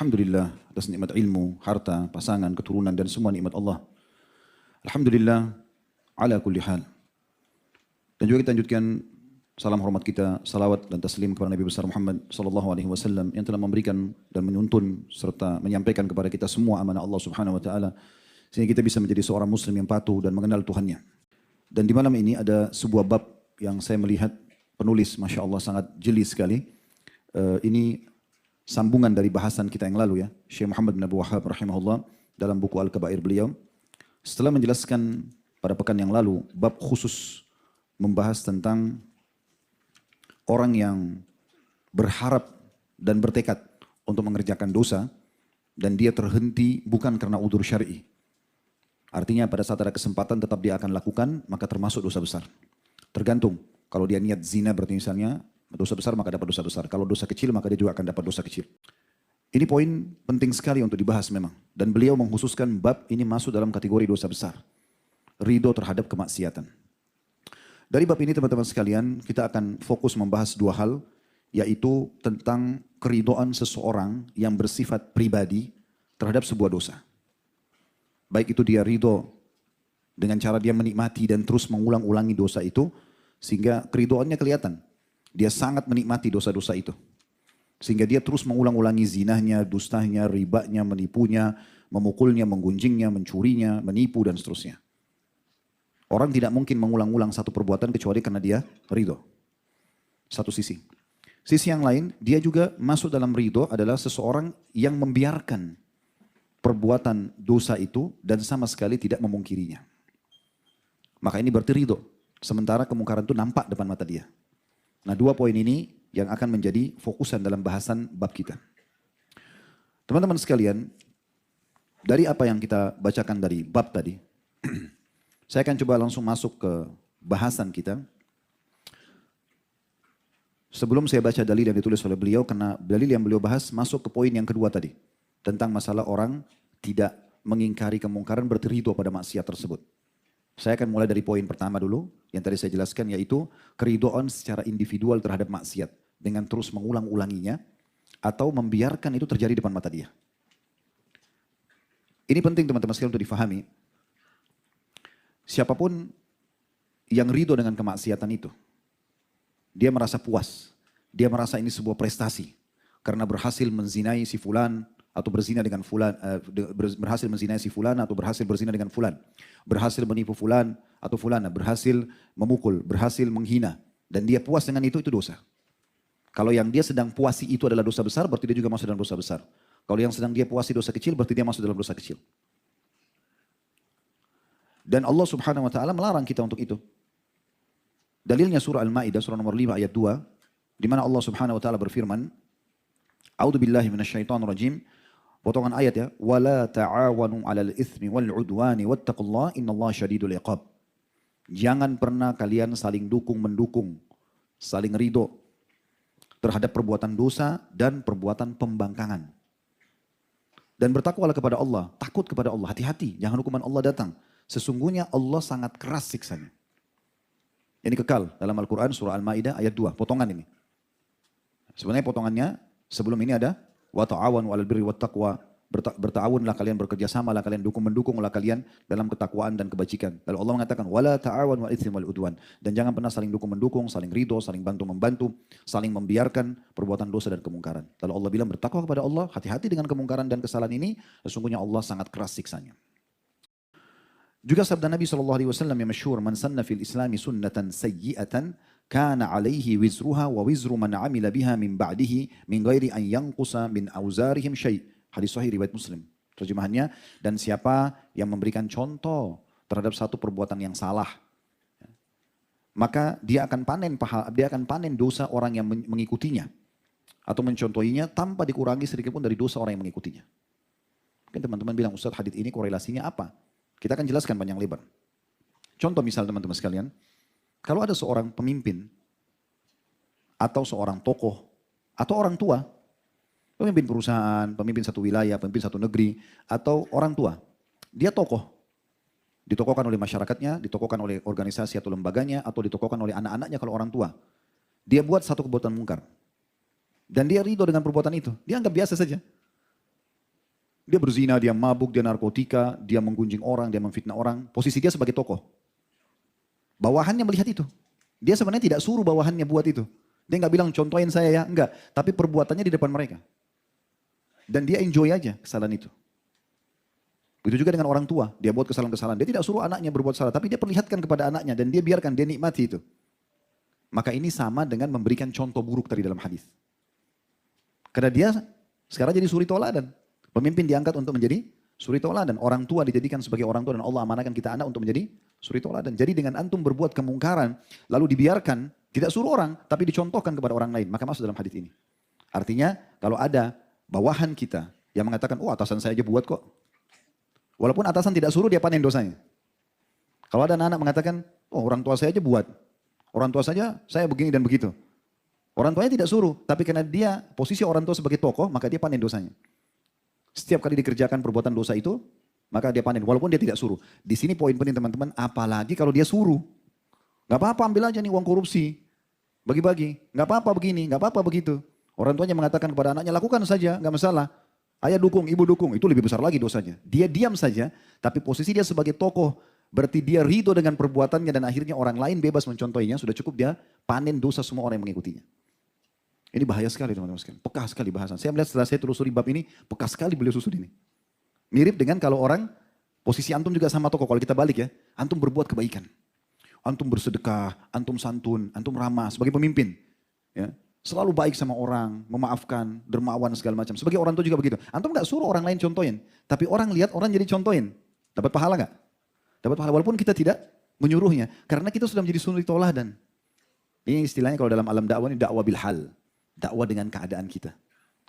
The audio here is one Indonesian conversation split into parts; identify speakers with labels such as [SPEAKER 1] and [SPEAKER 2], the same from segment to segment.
[SPEAKER 1] Alhamdulillah atas nikmat ilmu, harta, pasangan, keturunan dan semua nikmat Allah. Alhamdulillah ala kulli hal. Dan juga kita lanjutkan salam hormat kita, salawat dan taslim kepada Nabi besar Muhammad sallallahu alaihi wasallam yang telah memberikan dan menuntun serta menyampaikan kepada kita semua amanah Allah Subhanahu wa taala sehingga kita bisa menjadi seorang muslim yang patuh dan mengenal Tuhannya. Dan di malam ini ada sebuah bab yang saya melihat penulis Masya Allah sangat jeli sekali. Ini sambungan dari bahasan kita yang lalu ya. Syekh Muhammad bin Abdul Wahhab rahimahullah dalam buku Al-Kabair beliau. Setelah menjelaskan pada pekan yang lalu bab khusus membahas tentang orang yang berharap dan bertekad untuk mengerjakan dosa dan dia terhenti bukan karena udzur syar'i. Artinya pada saat ada kesempatan tetap dia akan lakukan maka termasuk dosa besar. Tergantung. Kalau dia niat zina berarti misalnya dosa besar maka dapat dosa besar. Kalau dosa kecil maka dia juga akan dapat dosa kecil. Ini poin penting sekali untuk dibahas memang. Dan beliau mengkhususkan bab ini masuk dalam kategori dosa besar. Ridho terhadap kemaksiatan. Dari bab ini teman-teman sekalian kita akan fokus membahas dua hal. Yaitu tentang keridhoan seseorang yang bersifat pribadi terhadap sebuah dosa. Baik itu dia ridho dengan cara dia menikmati dan terus mengulang-ulangi dosa itu. Sehingga keridhoannya kelihatan. Dia sangat menikmati dosa-dosa itu. Sehingga dia terus mengulang-ulangi zinahnya, dustanya, ribanya, menipunya, memukulnya, menggunjingnya, mencurinya, menipu dan seterusnya. Orang tidak mungkin mengulang-ulang satu perbuatan kecuali karena dia ridho. Satu sisi. Sisi yang lain, dia juga masuk dalam ridho adalah seseorang yang membiarkan perbuatan dosa itu dan sama sekali tidak memungkirinya. Maka ini berarti ridho. Sementara kemungkaran itu nampak depan mata dia. Nah dua poin ini yang akan menjadi fokusan dalam bahasan bab kita. Teman-teman sekalian, dari apa yang kita bacakan dari bab tadi, saya akan coba langsung masuk ke bahasan kita. Sebelum saya baca dalil yang ditulis oleh beliau, karena dalil yang beliau bahas masuk ke poin yang kedua tadi. Tentang masalah orang tidak mengingkari kemungkaran berarti ridho pada maksiat tersebut. Saya akan mulai dari poin pertama dulu, yang tadi saya jelaskan yaitu keridhaan secara individual terhadap maksiat. Dengan terus mengulang-ulanginya, atau membiarkan itu terjadi depan mata dia. Ini penting teman-teman sekalian untuk difahami. Siapapun yang ridho dengan kemaksiatan itu, dia merasa puas. Dia merasa ini sebuah prestasi. Karena berhasil menzinai si fulan, atau berzina dengan fulan, berhasil menzinai si fulan atau berhasil berzina dengan fulan. Berhasil menipu fulan atau fulana, berhasil memukul, berhasil menghina. Dan dia puas dengan itu dosa. Kalau yang dia sedang puasi itu adalah dosa besar, berarti dia juga masuk dalam dosa besar. Kalau yang sedang dia puasi dosa kecil, berarti dia masuk dalam dosa kecil. Dan Allah Subhanahu wa taala melarang kita untuk itu. Dalilnya surah Al-Maidah surah nomor 5 ayat 2 di mana Allah Subhanahu wa taala berfirman, A'udzubillahi minasyaitonirrajim. Potongan ayat ya, wala ta'awanu 'alal itsmi wal 'udwani wattaqullaha innallaha syadidul 'iqab. Jangan pernah kalian saling mendukung, saling ridho terhadap perbuatan dosa dan perbuatan pembangkangan. Dan bertakwalah kepada Allah, takut kepada Allah, hati-hati, jangan hukuman Allah datang. Sesungguhnya Allah sangat keras siksanya. Ini kekal dalam Al-Quran surah Al-Maidah ayat 2, potongan ini. Sebenarnya potongannya sebelum ini ada wa ta'awanu 'alal birri wat taqwa, berta'awunlah kalian, bekerjasamalah kalian, mendukunglah kalian dalam ketakwaan dan kebajikan. Lalu Allah mengatakan wala ta'awanu 'alal itsmi wal 'udwan, dan jangan pernah saling mendukung, saling ridho, saling bantu-membantu, saling membiarkan perbuatan dosa dan kemungkaran. Lalu Allah bilang bertakwa kepada Allah, hati-hati dengan kemungkaran dan kesalahan ini, sesungguhnya Allah sangat keras siksanya. Juga sabda Nabi SAW yang masyhur, man sanna fil islami sunnatan sayyi'atan kana alaihi wizruha wa wizru man amila biha min ba'dihi min ghairi an yanqusa min auzarihim syai'. Hadis sahih riwayat Muslim. Terjemahannya, dan siapa yang memberikan contoh terhadap satu perbuatan yang salah, maka dia akan panen dosa orang yang mengikutinya atau mencontohinya tanpa dikurangi sedikit pun dari dosa orang yang mengikutinya. Mungkin teman-teman bilang, Ustaz, hadis ini korelasinya apa? Kita akan jelaskan panjang lebar. Contoh misal teman-teman sekalian, kalau ada seorang pemimpin, atau seorang tokoh, atau orang tua, pemimpin perusahaan, pemimpin satu wilayah, pemimpin satu negeri, atau orang tua, dia tokoh. Ditokohkan oleh masyarakatnya, ditokohkan oleh organisasi atau lembaganya, atau ditokohkan oleh anak-anaknya kalau orang tua. Dia buat satu perbuatan mungkar. Dan dia ridho dengan perbuatan itu, dia anggap biasa saja. Dia berzina, dia mabuk, dia narkotika, dia menggunjing orang, dia memfitnah orang. Posisi dia sebagai tokoh. Bawahannya melihat itu. Dia sebenarnya tidak suruh bawahannya buat itu. Dia nggak bilang contohin saya ya, enggak. Tapi perbuatannya di depan mereka. Dan dia enjoy aja kesalahan itu. Begitu juga dengan orang tua, dia buat kesalahan-kesalahan. Dia tidak suruh anaknya berbuat salah, tapi dia perlihatkan kepada anaknya dan dia biarkan, dia nikmati itu. Maka ini sama dengan memberikan contoh buruk tadi dalam hadis. Karena dia sekarang jadi suri toladan. Pemimpin diangkat untuk menjadi suri toladan. Orang tua dijadikan sebagai orang tua dan Allah amanahkan kita anak untuk menjadi suri toladan. Jadi dengan antum berbuat kemungkaran, lalu dibiarkan, tidak suruh orang, tapi dicontohkan kepada orang lain. Maka masuk dalam hadis ini. Artinya kalau ada bawahan kita yang mengatakan, oh atasan saya aja buat kok. Walaupun atasan tidak suruh, dia panen dosanya. Kalau ada anak-anak mengatakan, oh orang tua saya aja buat. Orang tua saja, saya begini dan begitu. Orang tuanya tidak suruh, tapi karena dia posisi orang tua sebagai tokoh, maka dia panen dosanya. Setiap kali dikerjakan perbuatan dosa itu, maka dia panen. Walaupun dia tidak suruh. Di sini poin penting teman-teman, apalagi kalau dia suruh. Gak apa-apa ambil aja nih uang korupsi. Bagi-bagi. Gak apa-apa begini, gak apa-apa begitu. Orang tuanya mengatakan kepada anaknya, lakukan saja, gak masalah. Ayah dukung, ibu dukung, itu lebih besar lagi dosanya. Dia diam saja, tapi posisi dia sebagai tokoh, berarti dia ridho dengan perbuatannya dan akhirnya orang lain bebas mencontohinya, sudah cukup dia panen dosa semua orang yang mengikutinya. Ini bahaya sekali teman-teman sekalian, peka sekali bahasan. Saya melihat setelah saya telusuri bab ini, peka sekali beliau susun ini. Mirip dengan kalau orang, posisi antum juga sama tokoh, kalau kita balik ya, antum berbuat kebaikan. Antum bersedekah, antum santun, antum ramah sebagai pemimpin. Ya. Selalu baik sama orang, memaafkan, dermawan segala macam. Sebagai orang tua juga begitu. Antum gak suruh orang lain contohin. Tapi orang lihat, orang jadi contohin. Dapat pahala gak? Dapat pahala walaupun kita tidak menyuruhnya. Karena kita sudah menjadi suri toladan. Ini istilahnya kalau dalam alam dakwah ini dakwah bil hal. Dakwah dengan keadaan kita.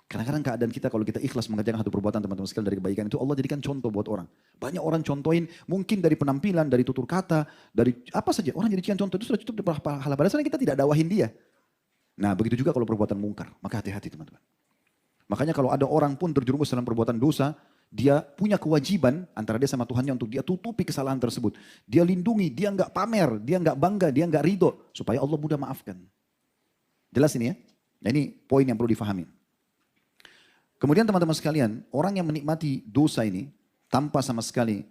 [SPEAKER 1] Kadang-kadang keadaan kita kalau kita ikhlas mengerjakan satu perbuatan teman-teman sekalian dari kebaikan itu Allah jadikan contoh buat orang. Banyak orang contohin mungkin dari penampilan, dari tutur kata, dari apa saja. Orang jadikan contoh itu sudah cukup dapat pahala. Padahal kita tidak dakwahin dia. Nah begitu juga kalau perbuatan mungkar. Maka hati-hati teman-teman. Makanya kalau ada orang pun terjerumus dalam perbuatan dosa, dia punya kewajiban antara dia sama Tuhannya untuk dia tutupi kesalahan tersebut. Dia lindungi, dia nggak pamer, dia nggak bangga, dia nggak ridho. Supaya Allah mudah maafkan. Jelas ini ya? Nah ini poin yang perlu difahami. Kemudian teman-teman sekalian, orang yang menikmati dosa ini tanpa sama sekali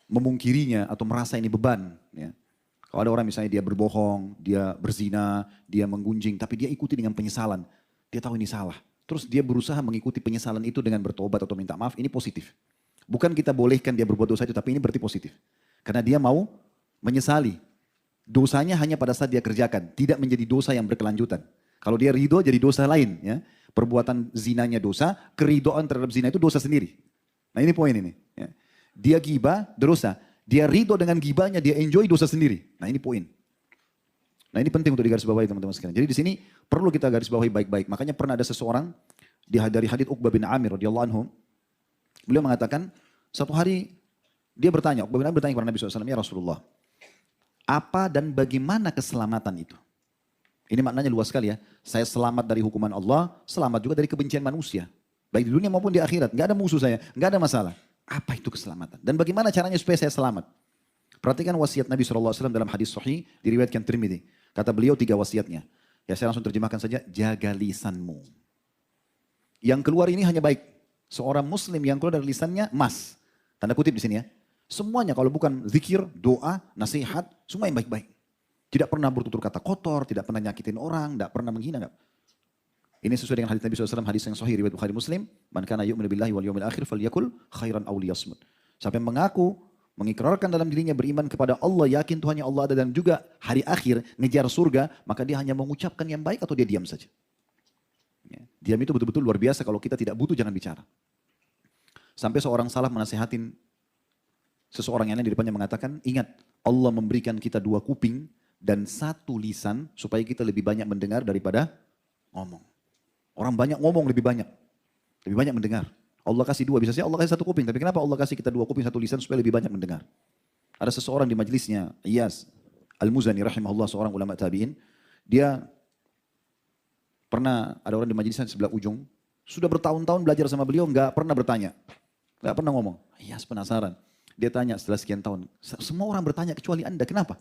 [SPEAKER 1] memungkirinya atau merasa ini beban. Ya. Kalau ada orang misalnya dia berbohong, dia berzina, dia menggunjing, tapi dia ikuti dengan penyesalan. Dia tahu ini salah. Terus dia berusaha mengikuti penyesalan itu dengan bertobat atau minta maaf, ini positif. Bukan kita bolehkan dia berbuat dosa itu, tapi ini berarti positif. Karena dia mau menyesali. Dosanya hanya pada saat dia kerjakan, tidak menjadi dosa yang berkelanjutan. Kalau dia ridho jadi dosa lain. Ya. Perbuatan zinanya dosa, keridoan terhadap zina itu dosa sendiri. Nah ini poin ini. Ya. Dia gibah, dosa. Dia ridho dengan gibahnya, dia enjoy dosa sendiri. Nah ini poin. Nah ini penting untuk digarisbawahi teman-teman sekalian. Jadi di sini perlu kita garis bawahi baik-baik. Makanya pernah ada seseorang dari hadits Uqbah bin Amir radhiyallahu anhu. Beliau mengatakan satu hari dia bertanya, Uqbah bin Amir bertanya kepada Nabi SAW, ya Rasulullah, apa dan bagaimana keselamatan itu? Ini maknanya luas sekali ya. Saya selamat dari hukuman Allah, selamat juga dari kebencian manusia. Baik di dunia maupun di akhirat. Gak ada musuh saya, gak ada masalah. Apa itu keselamatan? Dan bagaimana caranya supaya saya selamat? Perhatikan wasiat Nabi SAW dalam hadis sahih, diriwayatkan Tirmidzi. Kata beliau 3 wasiatnya. Ya saya langsung terjemahkan saja, jaga lisanmu. Yang keluar ini hanya baik. Seorang muslim yang keluar dari lisannya emas. Tanda kutip di sini ya. Semuanya kalau bukan zikir, doa, nasihat, semua yang baik-baik. Tidak pernah bertutur kata kotor, tidak pernah nyakitin orang, tidak pernah menghina. Enggak. Ini sesuai dengan hadis Nabi SAW, hadis yang sahih riwayat Bukhari Muslim. Man kana yu'minu billahi wal yawmil akhir falyakul khairan aw liyasmut. Sampai mengaku, mengikrarkan dalam dirinya beriman kepada Allah, yakin Tuhannya Allah ada dan juga hari akhir, ngejar surga, maka dia hanya mengucapkan yang baik atau dia diam saja. Ya. Diam itu betul-betul luar biasa, kalau kita tidak butuh jangan bicara. Sampai seorang salah menasihatin seseorang yang lain di depannya mengatakan, ingat Allah memberikan kita 2 kuping dan 1 lisan supaya kita lebih banyak mendengar daripada ngomong. Orang banyak ngomong lebih banyak mendengar. Allah kasih 2, bisa saja Allah kasih 1 kuping, tapi kenapa Allah kasih kita 2 kuping 1 lisan supaya lebih banyak mendengar? Ada seseorang di majelisnya, Iyas Al-Muzani rahimahullah, seorang ulama tabi'in, dia pernah ada orang di majelisnya sebelah ujung, sudah bertahun-tahun belajar sama beliau, nggak pernah bertanya, nggak pernah ngomong. Iyas penasaran, dia tanya setelah sekian tahun, semua orang bertanya kecuali Anda, kenapa?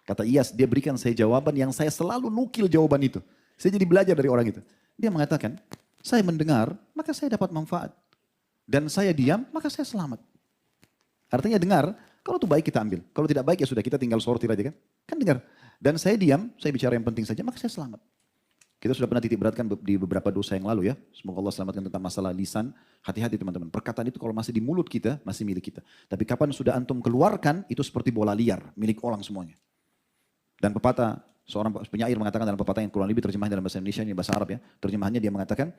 [SPEAKER 1] Kata Iyas, dia berikan saya jawaban yang saya selalu nukil jawaban itu. Saya jadi belajar dari orang itu. Dia mengatakan, saya mendengar, maka saya dapat manfaat. dan saya diam, maka saya selamat. Artinya dengar, kalau itu baik kita ambil. Kalau tidak baik ya sudah, kita tinggal sortir aja kan. Kan dengar. Dan saya diam, saya bicara yang penting saja, maka saya selamat. Kita sudah pernah titik beratkan di beberapa dosa yang lalu ya. Semoga Allah selamatkan tentang masalah lisan. Hati-hati teman-teman. Perkataan itu kalau masih di mulut kita, masih milik kita. Tapi kapan sudah antum keluarkan, itu seperti bola liar. Milik orang semuanya. Dan pepatah, seorang penyair mengatakan dalam pepatah yang kurang lebih terjemahan dalam bahasa Indonesia, ini bahasa Arab ya. Terjemahannya dia mengatakan,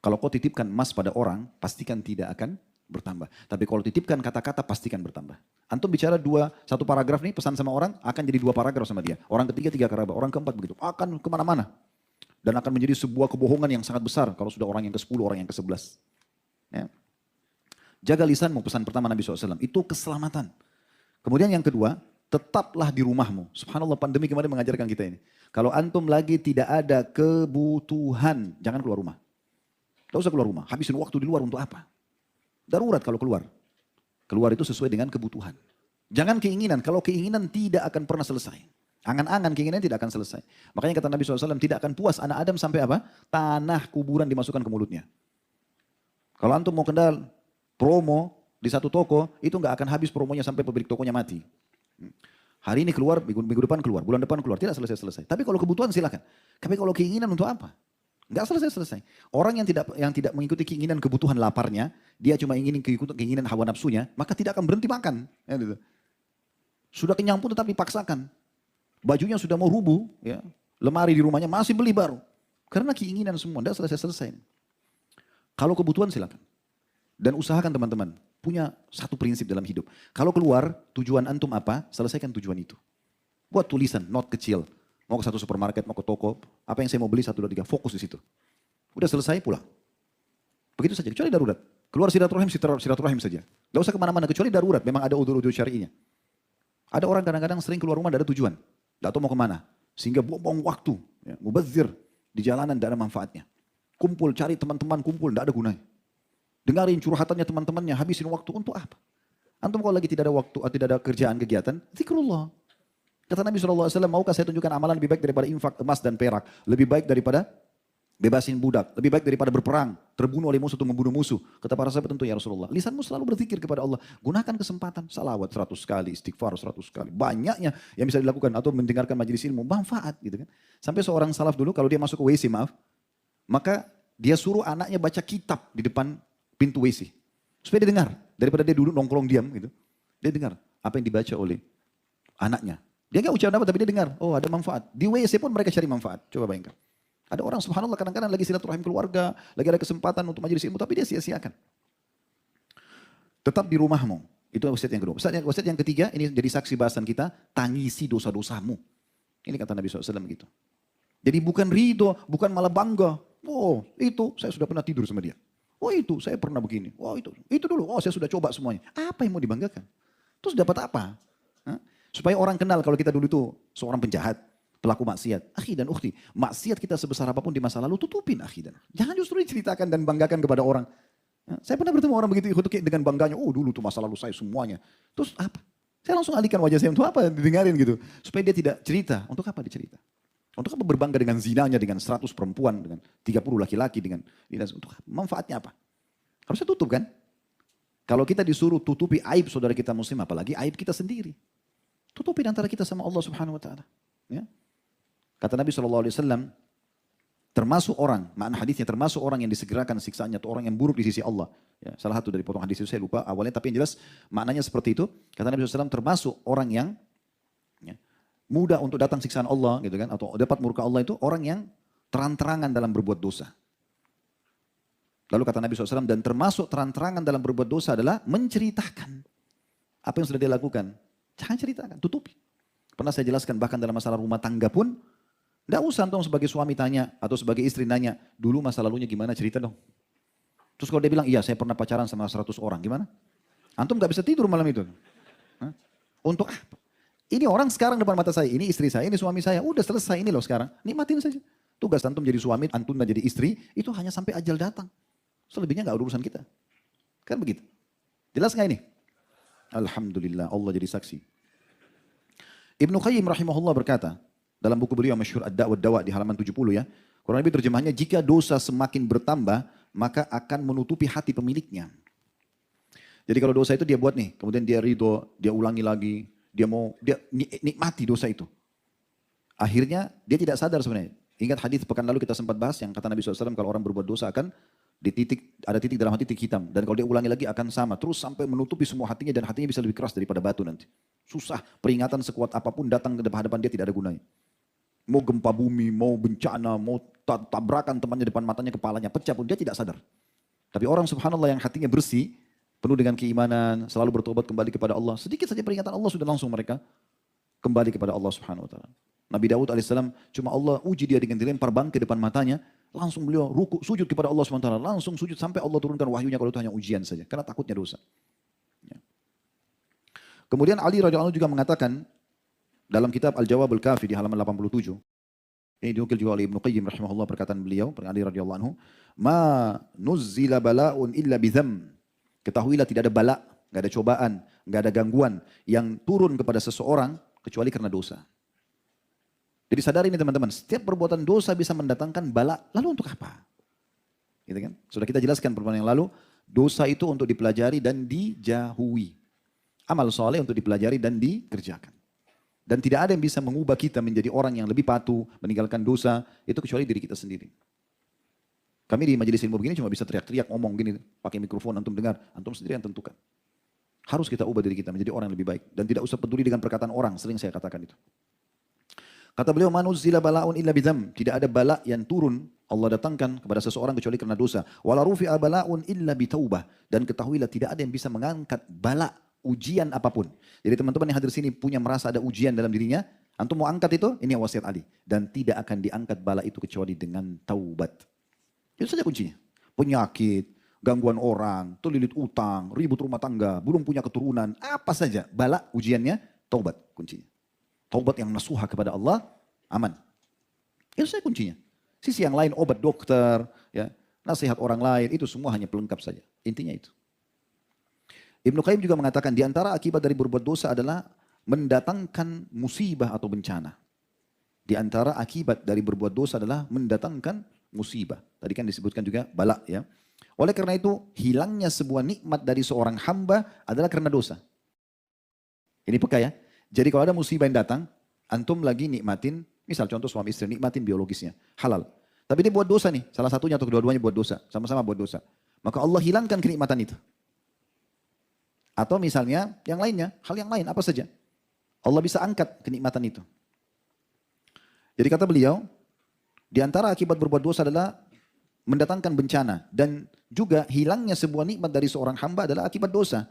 [SPEAKER 1] kalau kau titipkan emas pada orang, pastikan tidak akan bertambah. Tapi kalau titipkan kata-kata, pastikan bertambah. Antum bicara satu paragraf nih, pesan sama orang, akan jadi 2 paragraf sama dia. Orang ketiga, 3 paragraf. Orang keempat begitu. Akan kemana-mana. Dan akan menjadi sebuah kebohongan yang sangat besar kalau sudah orang yang ke-10, orang yang ke-11. Ya. Jaga lisanmu, pesan pertama Nabi SAW. Itu keselamatan. Kemudian yang kedua, tetaplah di rumahmu. Subhanallah, pandemi kemarin mengajarkan kita ini. Kalau antum lagi tidak ada kebutuhan, jangan keluar rumah. Tidak usah keluar rumah. Habisin waktu di luar untuk apa? Darurat kalau keluar. Keluar itu sesuai dengan kebutuhan. Jangan keinginan. Kalau keinginan tidak akan pernah selesai. Angan-angan keinginan tidak akan selesai. Makanya kata Nabi SAW, tidak akan puas anak Adam sampai apa? Tanah kuburan dimasukkan ke mulutnya. Kalau antum mau kendal promo di satu toko, itu nggak akan habis promonya sampai pemilik tokonya mati. Hari ini keluar, minggu depan keluar, bulan depan keluar, tidak selesai-selesai. Tapi kalau kebutuhan silakan. Tapi kalau keinginan untuk apa? Nggak selesai-selesai. Orang yang tidak mengikuti keinginan kebutuhan laparnya, dia cuma ingin keinginan hawa nafsunya, maka tidak akan berhenti makan. Ya, gitu. Sudah kenyang pun tetap dipaksakan. Bajunya sudah mau rubuh, ya. Lemari di rumahnya masih beli baru. Karena keinginan semua, tidak selesai-selesai. Kalau kebutuhan silakan. Dan usahakan teman-teman, punya satu prinsip dalam hidup. Kalau keluar, tujuan antum apa, selesaikan tujuan itu. Buat tulisan, not kecil. Mau ke satu supermarket, mau ke toko, apa yang saya mau beli, 1, 2, 3, fokus di situ. Udah selesai, pulang. Begitu saja, kecuali darurat. Keluar silaturahim saja. Gak usah kemana-mana, kecuali darurat, memang ada udzur-udzur syari'inya. Ada orang kadang-kadang sering keluar rumah, tidak ada tujuan. Tidak tahu mau kemana. Sehingga buang-buang waktu. Ya, mubazir. Di jalanan tidak ada manfaatnya. Kumpul, cari teman-teman, kumpul, tidak ada gunanya. Dengarin curhatannya teman-temannya, habisin waktu untuk apa? Antum kalau lagi tidak ada waktu, atau tidak ada kerjaan, kegiatan, zikrullah. Kata Nabi SAW, maukah saya tunjukkan amalan lebih baik daripada infak emas dan perak? Lebih baik daripada bebasin budak, lebih baik daripada berperang, terbunuh oleh musuh untuk membunuh musuh. Kata para sahabat, tentu ya Rasulullah. Lisanmu selalu berzikir kepada Allah. Gunakan kesempatan, salawat 100 kali, istighfar 100 kali. Banyaknya yang bisa dilakukan atau mendengarkan majelis ilmu, manfaat gitu kan. Sampai seorang salaf dulu kalau dia masuk ke WC, maka dia suruh anaknya baca kitab di depan pintu WC. Supaya dia dengar, daripada dia duduk nongkrong diam gitu. Dia dengar apa yang dibaca oleh anaknya. Dia nggak ucap apa tapi dia dengar, oh ada manfaat. Di WC pun mereka cari manfaat. Coba bayangkan. Ada orang subhanallah kadang-kadang lagi silaturahim keluarga, lagi ada kesempatan untuk majelis ilmu, tapi dia sia-siakan. Tetap di rumahmu. Itu wasiat yang kedua. Wasiat yang ketiga, ini jadi saksi bahasan kita, tangisi dosa-dosamu. Ini kata Nabi SAW gitu. Jadi bukan ridho, bukan malah bangga. Oh itu, saya sudah pernah tidur sama dia. Oh itu, saya pernah begini. Oh itu dulu, oh saya sudah coba semuanya. Apa yang mau dibanggakan? Terus dapat apa? Hah? Supaya orang kenal kalau kita dulu itu seorang penjahat. Pelaku maksiat, akhi dan ukhti, maksiat kita sebesar apapun di masa lalu tutupin akhi dan jangan justru diceritakan dan banggakan kepada orang. Saya pernah bertemu orang begitu dengan bangganya, oh dulu tuh masa lalu saya semuanya. Terus apa? Saya langsung alihkan wajah saya untuk apa didengarin gitu, supaya dia tidak cerita. Untuk apa dicerita? Untuk apa berbangga dengan zinanya, dengan 100 perempuan, dengan 30 laki-laki, dengan untuk apa? Manfaatnya apa? Harusnya tutup kan? Kalau kita disuruh tutupi aib saudara kita muslim, apalagi aib kita sendiri. Tutupi antara kita sama Allah Subhanahu Wa Taala. Ya. Kata Nabi SAW, termasuk orang, makna hadisnya termasuk orang yang disegerakan siksaannya atau orang yang buruk di sisi Allah. Ya, salah satu dari potong hadis itu saya lupa awalnya, tapi yang jelas maknanya seperti itu. Kata Nabi SAW, termasuk orang yang ya, mudah untuk datang siksaan Allah, gitu kan, atau dapat murka Allah itu orang yang terang-terangan dalam berbuat dosa. Lalu kata Nabi SAW, dan termasuk terang-terangan dalam berbuat dosa adalah menceritakan apa yang sudah dia lakukan. Jangan ceritakan, tutupi. Pernah saya jelaskan bahkan dalam masalah rumah tangga pun, tidak usah antum sebagai suami tanya atau sebagai istri nanya, dulu masa lalunya gimana cerita dong. Terus kalau dia bilang, iya saya pernah pacaran sama 100 orang, gimana? Antum gak bisa tidur malam itu. Hah? Untuk apa? Ini orang sekarang depan mata saya, ini istri saya, ini suami saya, udah selesai ini loh sekarang, nikmatin saja. Tugas antum jadi suami, antum jadi istri, itu hanya sampai ajal datang. Selebihnya gak ada urusan kita. Kan begitu. Jelas gak ini? Alhamdulillah, Allah jadi saksi. Ibnu Qayyim rahimahullah berkata, dalam buku beliau masyhur Ad-Da' Dawa di halaman 70 ya. Kurang lebih terjemahnya, jika dosa semakin bertambah, maka akan menutupi hati pemiliknya. Jadi kalau dosa itu dia buat nih, kemudian dia ridho, dia ulangi lagi, dia nikmati dosa itu. Akhirnya dia tidak sadar sebenarnya. Ingat hadis pekan lalu kita sempat bahas yang kata Nabi SAW kalau orang berbuat dosa akan ada titik dalam hati, titik hitam. Dan kalau dia ulangi lagi akan sama. Terus sampai menutupi semua hatinya dan hatinya bisa lebih keras daripada batu nanti. Susah, peringatan sekuat apapun datang ke hadapan dia tidak ada gunanya. Mau gempa bumi, mau bencana, mau tabrakan temannya depan matanya, kepalanya pecah pun dia tidak sadar. Tapi orang subhanallah yang hatinya bersih, penuh dengan keimanan, selalu bertobat kembali kepada Allah. Sedikit saja peringatan Allah sudah langsung mereka kembali kepada Allah subhanahu wa ta'ala. Nabi Daud alaihissalam cuma Allah uji dia dengan dilempar bangkai depan matanya, langsung beliau ruku sujud kepada Allah subhanahu wa ta'ala, langsung sujud sampai Allah turunkan wahyunya kalau itu hanya ujian saja, karena takutnya dosa. Ya. Kemudian Ali radhiyallahu anhu juga mengatakan dalam kitab Al-Jawab Al-Kafi di halaman 87, ini dinukil juga oleh Ibnu Qayyim rahimahullah perkataan beliau, Ali radhiyallahu anhu, "Ma nuzzila bala'un illa bidham." Ketahuilah tidak ada bala, enggak ada cobaan, enggak ada gangguan yang turun kepada seseorang kecuali karena dosa. Jadi sadari ini teman-teman, setiap perbuatan dosa bisa mendatangkan bala, lalu untuk apa? Gitu kan? Sudah kita jelaskan pertemuan yang lalu, dosa itu untuk dipelajari dan dijauhi. Amal soleh untuk dipelajari dan dikerjakan. Dan tidak ada yang bisa mengubah kita menjadi orang yang lebih patuh, meninggalkan dosa, itu kecuali diri kita sendiri. Kami di majelis ilmu begini cuma bisa teriak-teriak, ngomong gini, pakai mikrofon, antum dengar, antum sendiri yang tentukan. Harus kita ubah diri kita menjadi orang yang lebih baik. Dan tidak usah peduli dengan perkataan orang, sering saya katakan itu. Kata beliau, "Manuzzila bala'un illa bidham." Tidak ada bala yang turun Allah datangkan kepada seseorang kecuali karena dosa. "Wala rufi'a bala'un illa bitaubah." Dan ketahuilah tidak ada yang bisa mengangkat bala, ujian apapun. Jadi teman-teman yang hadir sini punya merasa ada ujian dalam dirinya, antum mau angkat itu, ini wasiat Ali. Dan tidak akan diangkat bala itu kecuali dengan taubat. Itu saja kuncinya. Penyakit, gangguan orang, terlilit utang, ribut rumah tangga, belum punya keturunan, apa saja. Bala ujiannya, taubat kuncinya. Taubat yang nasuha kepada Allah, aman. Itu saja kuncinya. Sisi yang lain, obat dokter, ya, nasihat orang lain, itu semua hanya pelengkap saja. Intinya itu. Ibnu Qayyim juga mengatakan, di antara akibat dari berbuat dosa adalah mendatangkan musibah atau bencana. Di antara akibat dari berbuat dosa adalah mendatangkan musibah. Tadi kan disebutkan juga bala, ya. Oleh karena itu, hilangnya sebuah nikmat dari seorang hamba adalah karena dosa. Ini peka ya. Jadi kalau ada musibah yang datang, antum lagi nikmatin, misal contoh suami istri, nikmatin biologisnya, halal. Tapi dia buat dosa nih, salah satunya atau kedua-duanya buat dosa, sama-sama buat dosa. Maka Allah hilangkan kenikmatan itu. Atau misalnya yang lainnya, hal yang lain apa saja. Allah bisa angkat kenikmatan itu. Jadi kata beliau, di antara akibat berbuat dosa adalah mendatangkan bencana. Dan juga hilangnya sebuah nikmat dari seorang hamba adalah akibat dosa.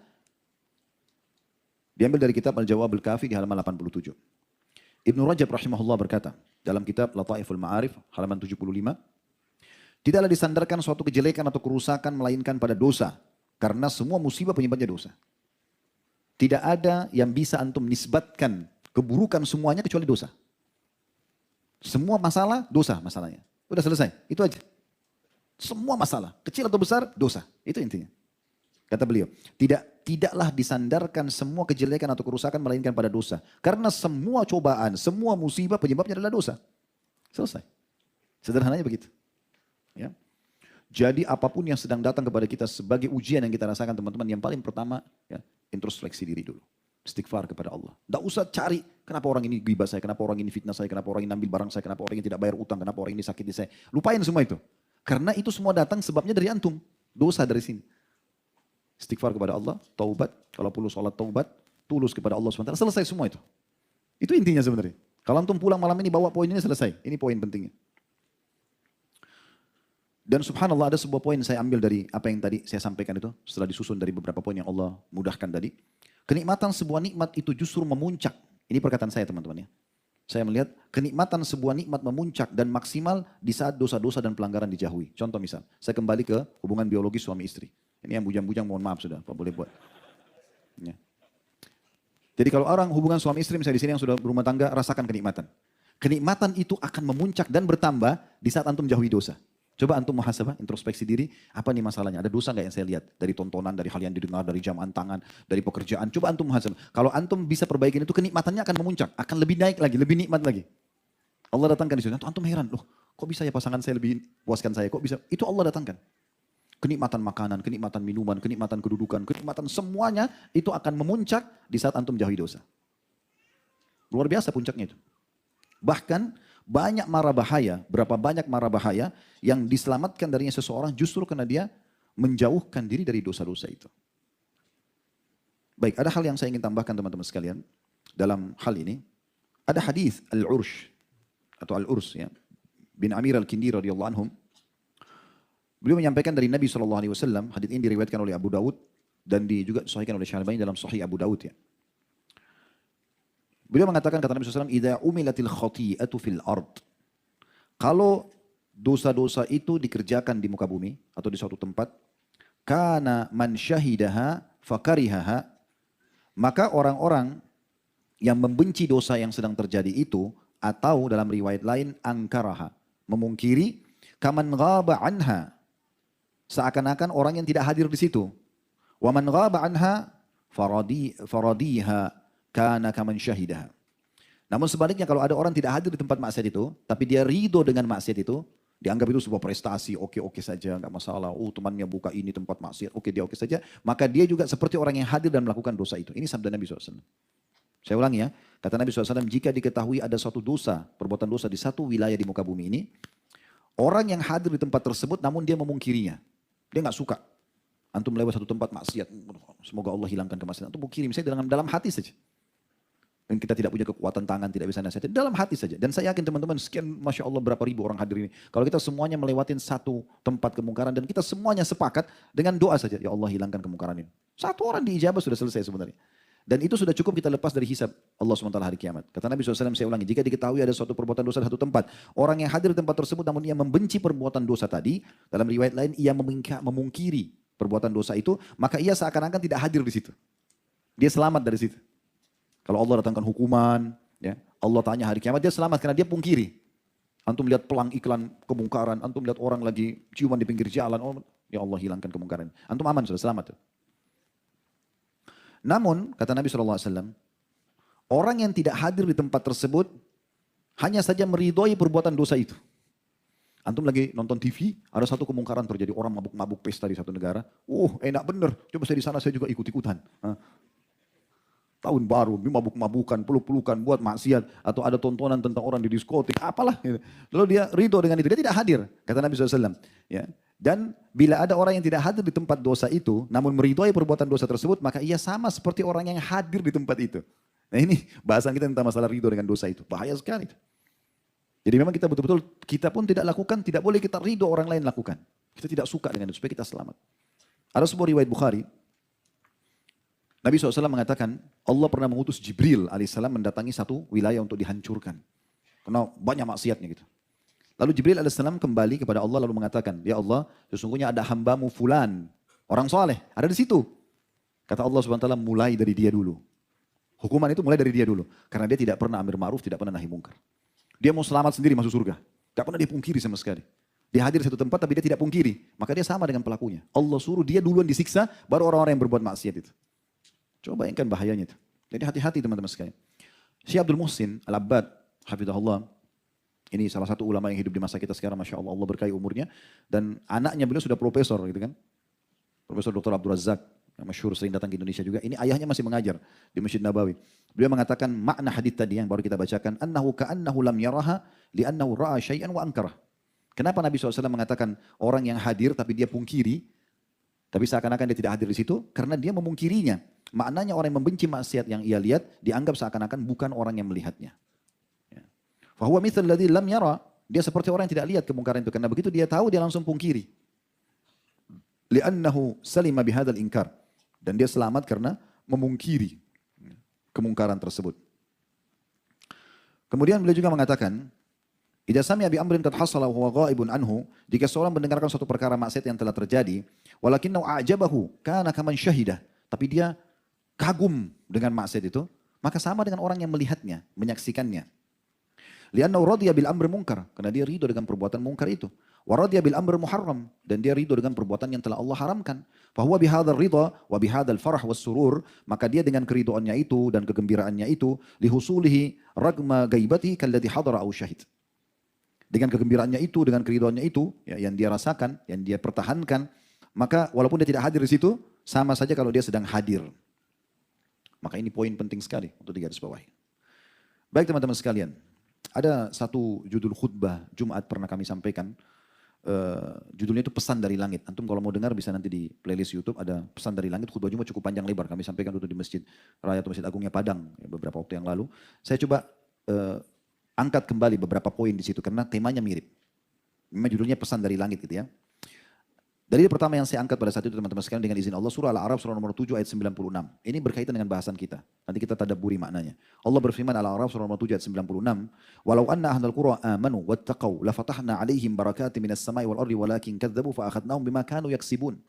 [SPEAKER 1] Diambil dari kitab Al-Jawab Al-Kafi di halaman 87. Ibnu Rajab rahimahullah berkata, dalam kitab Lataiful Ma'arif, halaman 75, tidaklah disandarkan suatu kejelekan atau kerusakan melainkan pada dosa. Karena semua musibah penyebabnya dosa. Tidak ada yang bisa antum nisbatkan keburukan semuanya kecuali dosa. Semua masalah, dosa masalahnya. Udah selesai, itu aja. Semua masalah, kecil atau besar, dosa. Itu intinya. Kata beliau, tidaklah disandarkan semua kejelekan atau kerusakan melainkan pada dosa. Karena semua cobaan, semua musibah penyebabnya adalah dosa. Selesai. Sederhananya begitu. Ya. Jadi apapun yang sedang datang kepada kita sebagai ujian yang kita rasakan teman-teman, yang paling pertama, ya, introspeksi diri dulu. Istighfar kepada Allah. Tidak usah cari kenapa orang ini ghibah saya, kenapa orang ini fitnah saya, kenapa orang ini ambil barang saya, kenapa orang ini tidak bayar utang, kenapa orang ini sakit di saya. Lupain semua itu. Karena itu semua datang sebabnya dari antum. Dosa dari sini. Istighfar kepada Allah, taubat. Kalau perlu sholat taubat, tulus kepada Allah SWT. Selesai semua itu. Itu intinya sebenarnya. Kalau antum pulang malam ini bawa poin ini selesai. Ini poin pentingnya. Dan subhanallah ada sebuah poin saya ambil dari apa yang tadi saya sampaikan itu. Setelah disusun dari beberapa poin yang Allah mudahkan tadi. Kenikmatan sebuah nikmat itu justru memuncak. Ini perkataan saya teman-teman ya. Saya melihat kenikmatan sebuah nikmat memuncak dan maksimal di saat dosa-dosa dan pelanggaran dijauhi. Contoh misal, saya kembali ke hubungan biologis suami istri. Ini yang bujang-bujang mohon maaf sudah, apa boleh buat. Ya. Jadi kalau orang hubungan suami istri misalnya di sini yang sudah berumah tangga, rasakan kenikmatan. Kenikmatan itu akan memuncak dan bertambah di saat antum jauhi dosa. Coba antum muhasabah, introspeksi diri, apa nih masalahnya? Ada dosa nggak yang saya lihat? Dari tontonan, dari hal yang didengar, dari jam tangan, dari pekerjaan. Coba antum muhasabah. Kalau antum bisa perbaikin itu, kenikmatannya akan memuncak. Akan lebih naik lagi, lebih nikmat lagi. Allah datangkan di situ. Antum heran, loh kok bisa ya pasangan saya lebih puaskan saya? Kok bisa? Itu Allah datangkan. Kenikmatan makanan, kenikmatan minuman, kenikmatan kedudukan, kenikmatan semuanya itu akan memuncak di saat antum jauhi dosa. Luar biasa puncaknya itu. Bahkan banyak mara bahaya, berapa banyak mara bahaya yang diselamatkan darinya seseorang justru karena dia menjauhkan diri dari dosa-dosa itu. Baik, ada hal yang saya ingin tambahkan teman-teman sekalian dalam hal ini. Ada hadis Al-Ursh atau Al-Urs ya, bin Amir Al-Kindi radhiyallahu anhum. Beliau menyampaikan dari Nabi SAW, hadis ini diriwayatkan oleh Abu Daud dan juga disahihkan oleh Syalbani dalam Sahih Abu Daud ya. Beliau mengatakan kata Nabi SAW, "Idza umilatil khati'atu fil ard." Kalau dosa-dosa itu dikerjakan di muka bumi atau di suatu tempat, kana man syahidaha fakarihaha, maka orang-orang yang membenci dosa yang sedang terjadi itu, atau dalam riwayat lain angkaraha, memungkiri, kaman ghaba anha, seakan-akan orang yang tidak hadir di situ. Wa man ghaba anha faradiha kana kaman syahidaha. Namun sebaliknya kalau ada orang tidak hadir di tempat maksiat itu, tapi dia ridho dengan maksiat itu, dianggap itu sebuah prestasi, oke saja, nggak masalah. Oh temannya buka ini tempat maksiat, dia oke saja. Maka dia juga seperti orang yang hadir dan melakukan dosa itu. Ini sabda Nabi SAW. Saya ulangi ya, kata Nabi SAW, jika diketahui ada suatu dosa, perbuatan dosa di satu wilayah di muka bumi ini, orang yang hadir di tempat tersebut namun dia memungkirinya. Dia nggak suka. Antum melewati satu tempat maksiat, semoga Allah hilangkan kemaksiatan. Antum mungkiri, misalnya dalam hati saja. Dan kita tidak punya kekuatan tangan, tidak bisa nasihatin, dalam hati saja. Dan saya yakin teman-teman, sekian Masya Allah berapa ribu orang hadir ini. Kalau kita semuanya melewatin satu tempat kemungkaran dan kita semuanya sepakat dengan doa saja, ya Allah hilangkan kemungkaran ini. Satu orang diijabah sudah selesai sebenarnya. Dan itu sudah cukup kita lepas dari hisab Allah SWT hari kiamat. Kata Nabi SAW, saya ulangi, jika diketahui ada suatu perbuatan dosa di satu tempat, orang yang hadir di tempat tersebut namun ia membenci perbuatan dosa tadi, dalam riwayat lain ia memungkiri perbuatan dosa itu, maka ia seakan-akan tidak hadir di situ. Dia selamat dari situ. Kalau Allah datangkan hukuman, ya, Allah tanya hari kiamat, dia selamat karena dia pungkiri. Antum lihat pelang iklan kemungkaran, antum lihat orang lagi ciuman di pinggir jalan, oh, ya Allah hilangkan kemungkaran. Antum aman sudah, selamat. Namun, kata Nabi SAW, orang yang tidak hadir di tempat tersebut hanya saja meridhoi perbuatan dosa itu. Antum lagi nonton TV, ada satu kemungkaran terjadi, orang mabuk-mabuk pesta di satu negara. Enak bener, coba saya di sana saya juga ikut-ikutan. Tahun baru, mabuk-mabukan, peluk-pelukan, buat maksiat. Atau ada tontonan tentang orang di diskotik, apalah. Lalu dia ridho dengan itu, dia tidak hadir, kata Nabi SAW. Ya. Dan bila ada orang yang tidak hadir di tempat dosa itu, namun meridhoi perbuatan dosa tersebut, maka ia sama seperti orang yang hadir di tempat itu. Nah ini bahasan kita tentang masalah ridho dengan dosa itu. Bahaya sekali itu. Jadi memang kita betul-betul, kita pun tidak lakukan, tidak boleh kita ridho orang lain lakukan. Kita tidak suka dengan itu, supaya kita selamat. Ada sebuah riwayat Bukhari, Nabi SAW mengatakan, Allah pernah mengutus Jibril alaihissalam mendatangi satu wilayah untuk dihancurkan. Karena banyak maksiatnya gitu. Lalu Jibril alaihissalam kembali kepada Allah lalu mengatakan, ya Allah, sesungguhnya ada hambamu fulan, orang soleh, ada di situ. Kata Allah SWT, mulai dari dia dulu. Hukuman itu mulai dari dia dulu. Karena dia tidak pernah amir ma'ruf, tidak pernah nahi mungkar. Dia mau selamat sendiri masuk surga. Tidak pernah dia pungkiri sama sekali. Dia hadir di satu tempat tapi dia tidak pungkiri. Maka dia sama dengan pelakunya. Allah suruh dia duluan disiksa, baru orang-orang yang berbuat maksiat itu. Coba bayangkan bahayanya itu. Jadi hati-hati teman-teman sekalian. Syekh Abdul Muhsin Al-Abbad, hafizahullah, ini salah satu ulama yang hidup di masa kita sekarang, Masya Allah, Allah berkahi umurnya. Dan anaknya beliau sudah profesor gitu kan. Profesor Dr. Abdul Razak, yang masyhur sering datang ke Indonesia juga. Ini ayahnya masih mengajar di Masjid Nabawi. Beliau mengatakan makna hadits tadi yang baru kita bacakan. Annahu ka'annahu lam yaraha li'annahu ra'a syai'an wa ankarah. Kenapa Nabi SAW mengatakan orang yang hadir tapi dia pungkiri. Tapi seakan-akan dia tidak hadir di situ. Karena dia memungkirinya. Maknanya orang yang membenci maksiat yang ia lihat dianggap seakan-akan bukan orang yang melihatnya. Fahuwa mithal ladzi lam yara, dia seperti orang yang tidak lihat kemungkaran itu, karena begitu dia tahu dia langsung pungkiri. Li'annahu salima bihadzal inkar, dan dia selamat karena memungkiri kemungkaran tersebut. Kemudian beliau juga mengatakan, idza sami'a bi amrin qad hasala wa huwa ghaibun anhu, jika seorang mendengarkan suatu perkara maksiat yang telah terjadi, walakinnahu a'jabahu kana kaman syahidah, tapi dia kagum dengan maksiat itu, maka sama dengan orang yang melihatnya, menyaksikannya. Liannahu radiya bil amri munkar, karena dia ridho dengan perbuatan munkar itu. Wa radiya bil amri muharram, dan dia ridho dengan perbuatan yang telah Allah haramkan. Fahuwa bihadzal ridha wa bihadzal farah was surur, maka dia dengan keridhoannya itu dan kegembiraannya itu lihusulihi ragma gaibati kalladhi hadara au syahid. Dengan kegembiraannya itu, dengan keridhoannya itu, ya, yang dia rasakan, yang dia pertahankan, maka walaupun dia tidak hadir di situ, sama saja kalau dia sedang hadir. Maka ini poin penting sekali untuk digarisbawahi. Baik teman-teman sekalian, ada satu judul khutbah Jumat pernah kami sampaikan. Judulnya itu Pesan dari Langit. Antum kalau mau dengar bisa nanti di playlist YouTube ada Pesan dari Langit. Khutbah Jumat cukup panjang lebar. Kami sampaikan dulu di Masjid Raya atau Masjid Agungnya Padang beberapa waktu yang lalu. Saya coba angkat kembali beberapa poin di situ karena temanya mirip. Memang judulnya Pesan dari Langit gitu ya. Dalil pertama yang saya angkat pada saat itu teman-teman sekalian dengan izin Allah surah Al-A'raf surah nomor 7 ayat 96. Ini berkaitan dengan bahasan kita. Nanti kita tadabburi maknanya. Allah berfirman Al-A'raf surah nomor 7 ayat 96. Walau anna ahlal qura amanu wattaqau la fatahna alaihim barakatim minas samai wal ardi walakin kadzabu fa akhadnahum bima kanu yaksibun.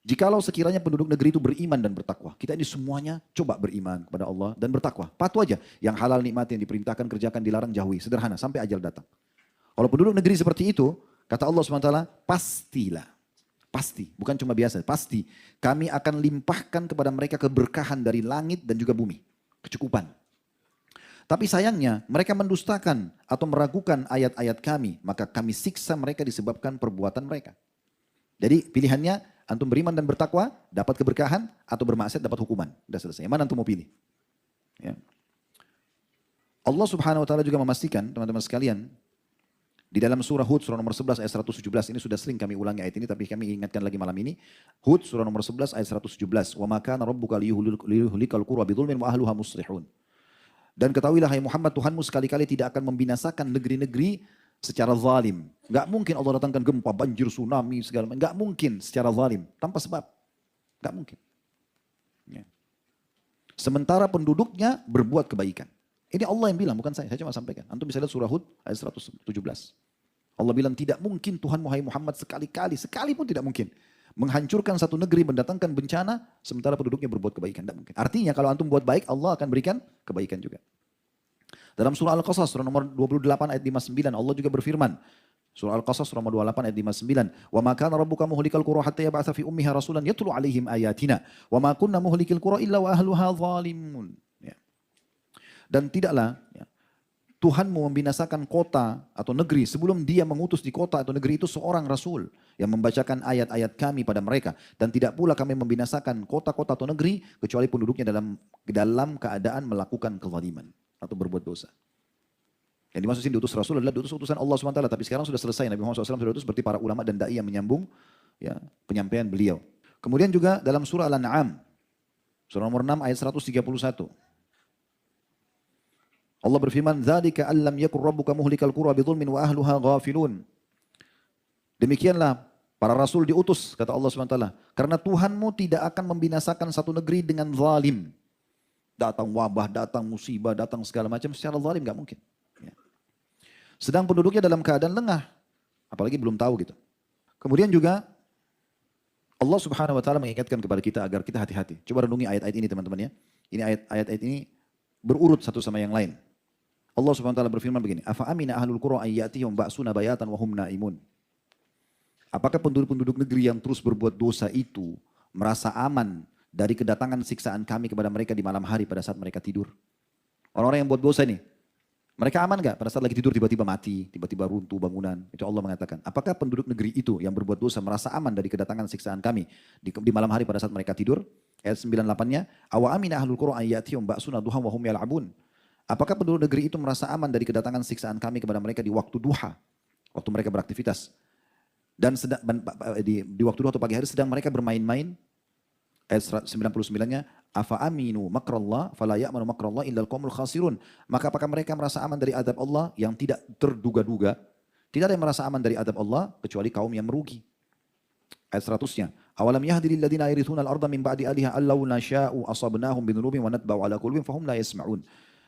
[SPEAKER 1] Jikalau sekiranya penduduk negeri itu beriman dan bertakwa. Kita ini semuanya coba beriman kepada Allah dan bertakwa. Patuh aja. Yang halal nikmati, yang diperintahkan kerjakan, dilarang jauhi. Sederhana sampai ajal datang. Kalau penduduk negeri seperti itu, kata Allah SWT, pastilah. Pasti, bukan cuma biasa, pasti. Kami akan limpahkan kepada mereka keberkahan dari langit dan juga bumi. Kecukupan. Tapi sayangnya, mereka mendustakan atau meragukan ayat-ayat kami. Maka kami siksa mereka disebabkan perbuatan mereka. Jadi pilihannya, antum beriman dan bertakwa, dapat keberkahan, atau bermaksiat dapat hukuman. Sudah selesai. Mana antum mau pilih? Ya. Allah Subhanahu Wa Taala juga memastikan, teman-teman sekalian, di dalam surah Hud, surah nomor 11 ayat 117, ini sudah sering kami ulangi ayat ini, tapi kami ingatkan lagi malam ini. Hud, surah nomor 11 ayat 117. وَمَا كَانَ رَبُّكَ لِيُهْلِكَ الْقُرَى بِظُلْمٍ وَأَهْلُهَا مُصْلِحُونَ. Dan ketahuilah hai Muhammad, Tuhanmu sekali-kali tidak akan membinasakan negeri-negeri secara zalim. Gak mungkin Allah datangkan gempa, banjir, tsunami, segala macam. Gak mungkin secara zalim, tanpa sebab. Gak mungkin. Ya. Sementara penduduknya berbuat kebaikan. Ini Allah yang bilang, bukan saya cuma sampaikan. Antum bisa lihat surah Hud ayat 117. Allah bilang tidak mungkin Tuhan Muhammad sekali-kali, sekalipun tidak mungkin. Menghancurkan satu negeri, mendatangkan bencana, sementara penduduknya berbuat kebaikan. Tidak mungkin. Artinya kalau antum buat baik, Allah akan berikan kebaikan juga. Dalam surah Al-Qasas, surah nomor 28 ayat 59, Allah juga berfirman. Surah Al-Qasas, surah nomor 28 ayat 59. Wa ma kana rabbuka muhlikal qura hatta yab'atsa fi ummiha rasulan yatlu 'alaihim ayatina. Wa ma kunna muhlikil qura illa wa ahluha zalimun. Dan tidaklah Tuhanmu membinasakan kota atau negeri sebelum dia mengutus di kota atau negeri itu seorang rasul yang membacakan ayat-ayat kami pada mereka. Dan tidak pula kami membinasakan kota-kota atau negeri kecuali penduduknya dalam keadaan melakukan kezaliman atau berbuat dosa. Yang dimaksud diutus rasul adalah diutus utusan Allah SWT. Tapi sekarang sudah selesai. Nabi Muhammad SAW sudah diutus seperti para ulama dan da'i yang menyambung penyampaian beliau. Kemudian juga dalam surah Al-An'am, surah nomor 6 ayat 131. Allah berfirman, "Dzalika allam yakun rabbuka muhlikal qura bidzulmin wa ahluha ghafilun." Demikianlah para rasul diutus, kata Allah SWT. Karena Tuhanmu tidak akan membinasakan satu negeri dengan zalim. Datang wabah, datang musibah, datang segala macam secara zalim gak mungkin. Ya. Sedang penduduknya dalam keadaan lengah, apalagi belum tahu gitu. Kemudian juga Allah Subhanahu Wa Taala mengingatkan kepada kita agar kita hati-hati. Coba renungi ayat-ayat ini teman-teman ya. Ini ayat-ayat ini berurut satu sama yang lain. Allah Subhanahu Wa Taala berfirman begini, "Afa amina ahlul qura an ya'tihum ba'suna bayatan wa hum naimun." Apakah penduduk-penduduk negeri yang terus berbuat dosa itu merasa aman dari kedatangan siksaan kami kepada mereka di malam hari pada saat mereka tidur? Orang-orang yang buat dosa ini, mereka aman gak pada saat lagi tidur tiba-tiba mati, tiba-tiba runtuh bangunan? Itu Allah mengatakan, apakah penduduk negeri itu yang berbuat dosa merasa aman dari kedatangan siksaan kami di malam hari pada saat mereka tidur? Ayat 98-nya, "Awa amina ahlul qura an ya'tihum ba'suna duhan wa hum yal'abun." Apakah penduduk negeri itu merasa aman dari kedatangan siksaan kami kepada mereka di waktu duha, waktu mereka beraktivitas? Dan di waktu duha atau pagi hari sedang mereka bermain-main? Ayat 99-nya, "Afa aminu makrallah fala ya'manu makrallah illal qaumul khasirun." Maka apakah mereka merasa aman dari azab Allah yang tidak terduga-duga? Tidak ada yang merasa aman dari azab Allah kecuali kaum yang merugi. Ayat 100-nya, "Awalam yahdi lil ladzina yarithuna al-ardha min ba'di ahliha allaw nasha'u asabnahum binurubihim wa natba'u ala qulubihim fahum la yasma'un."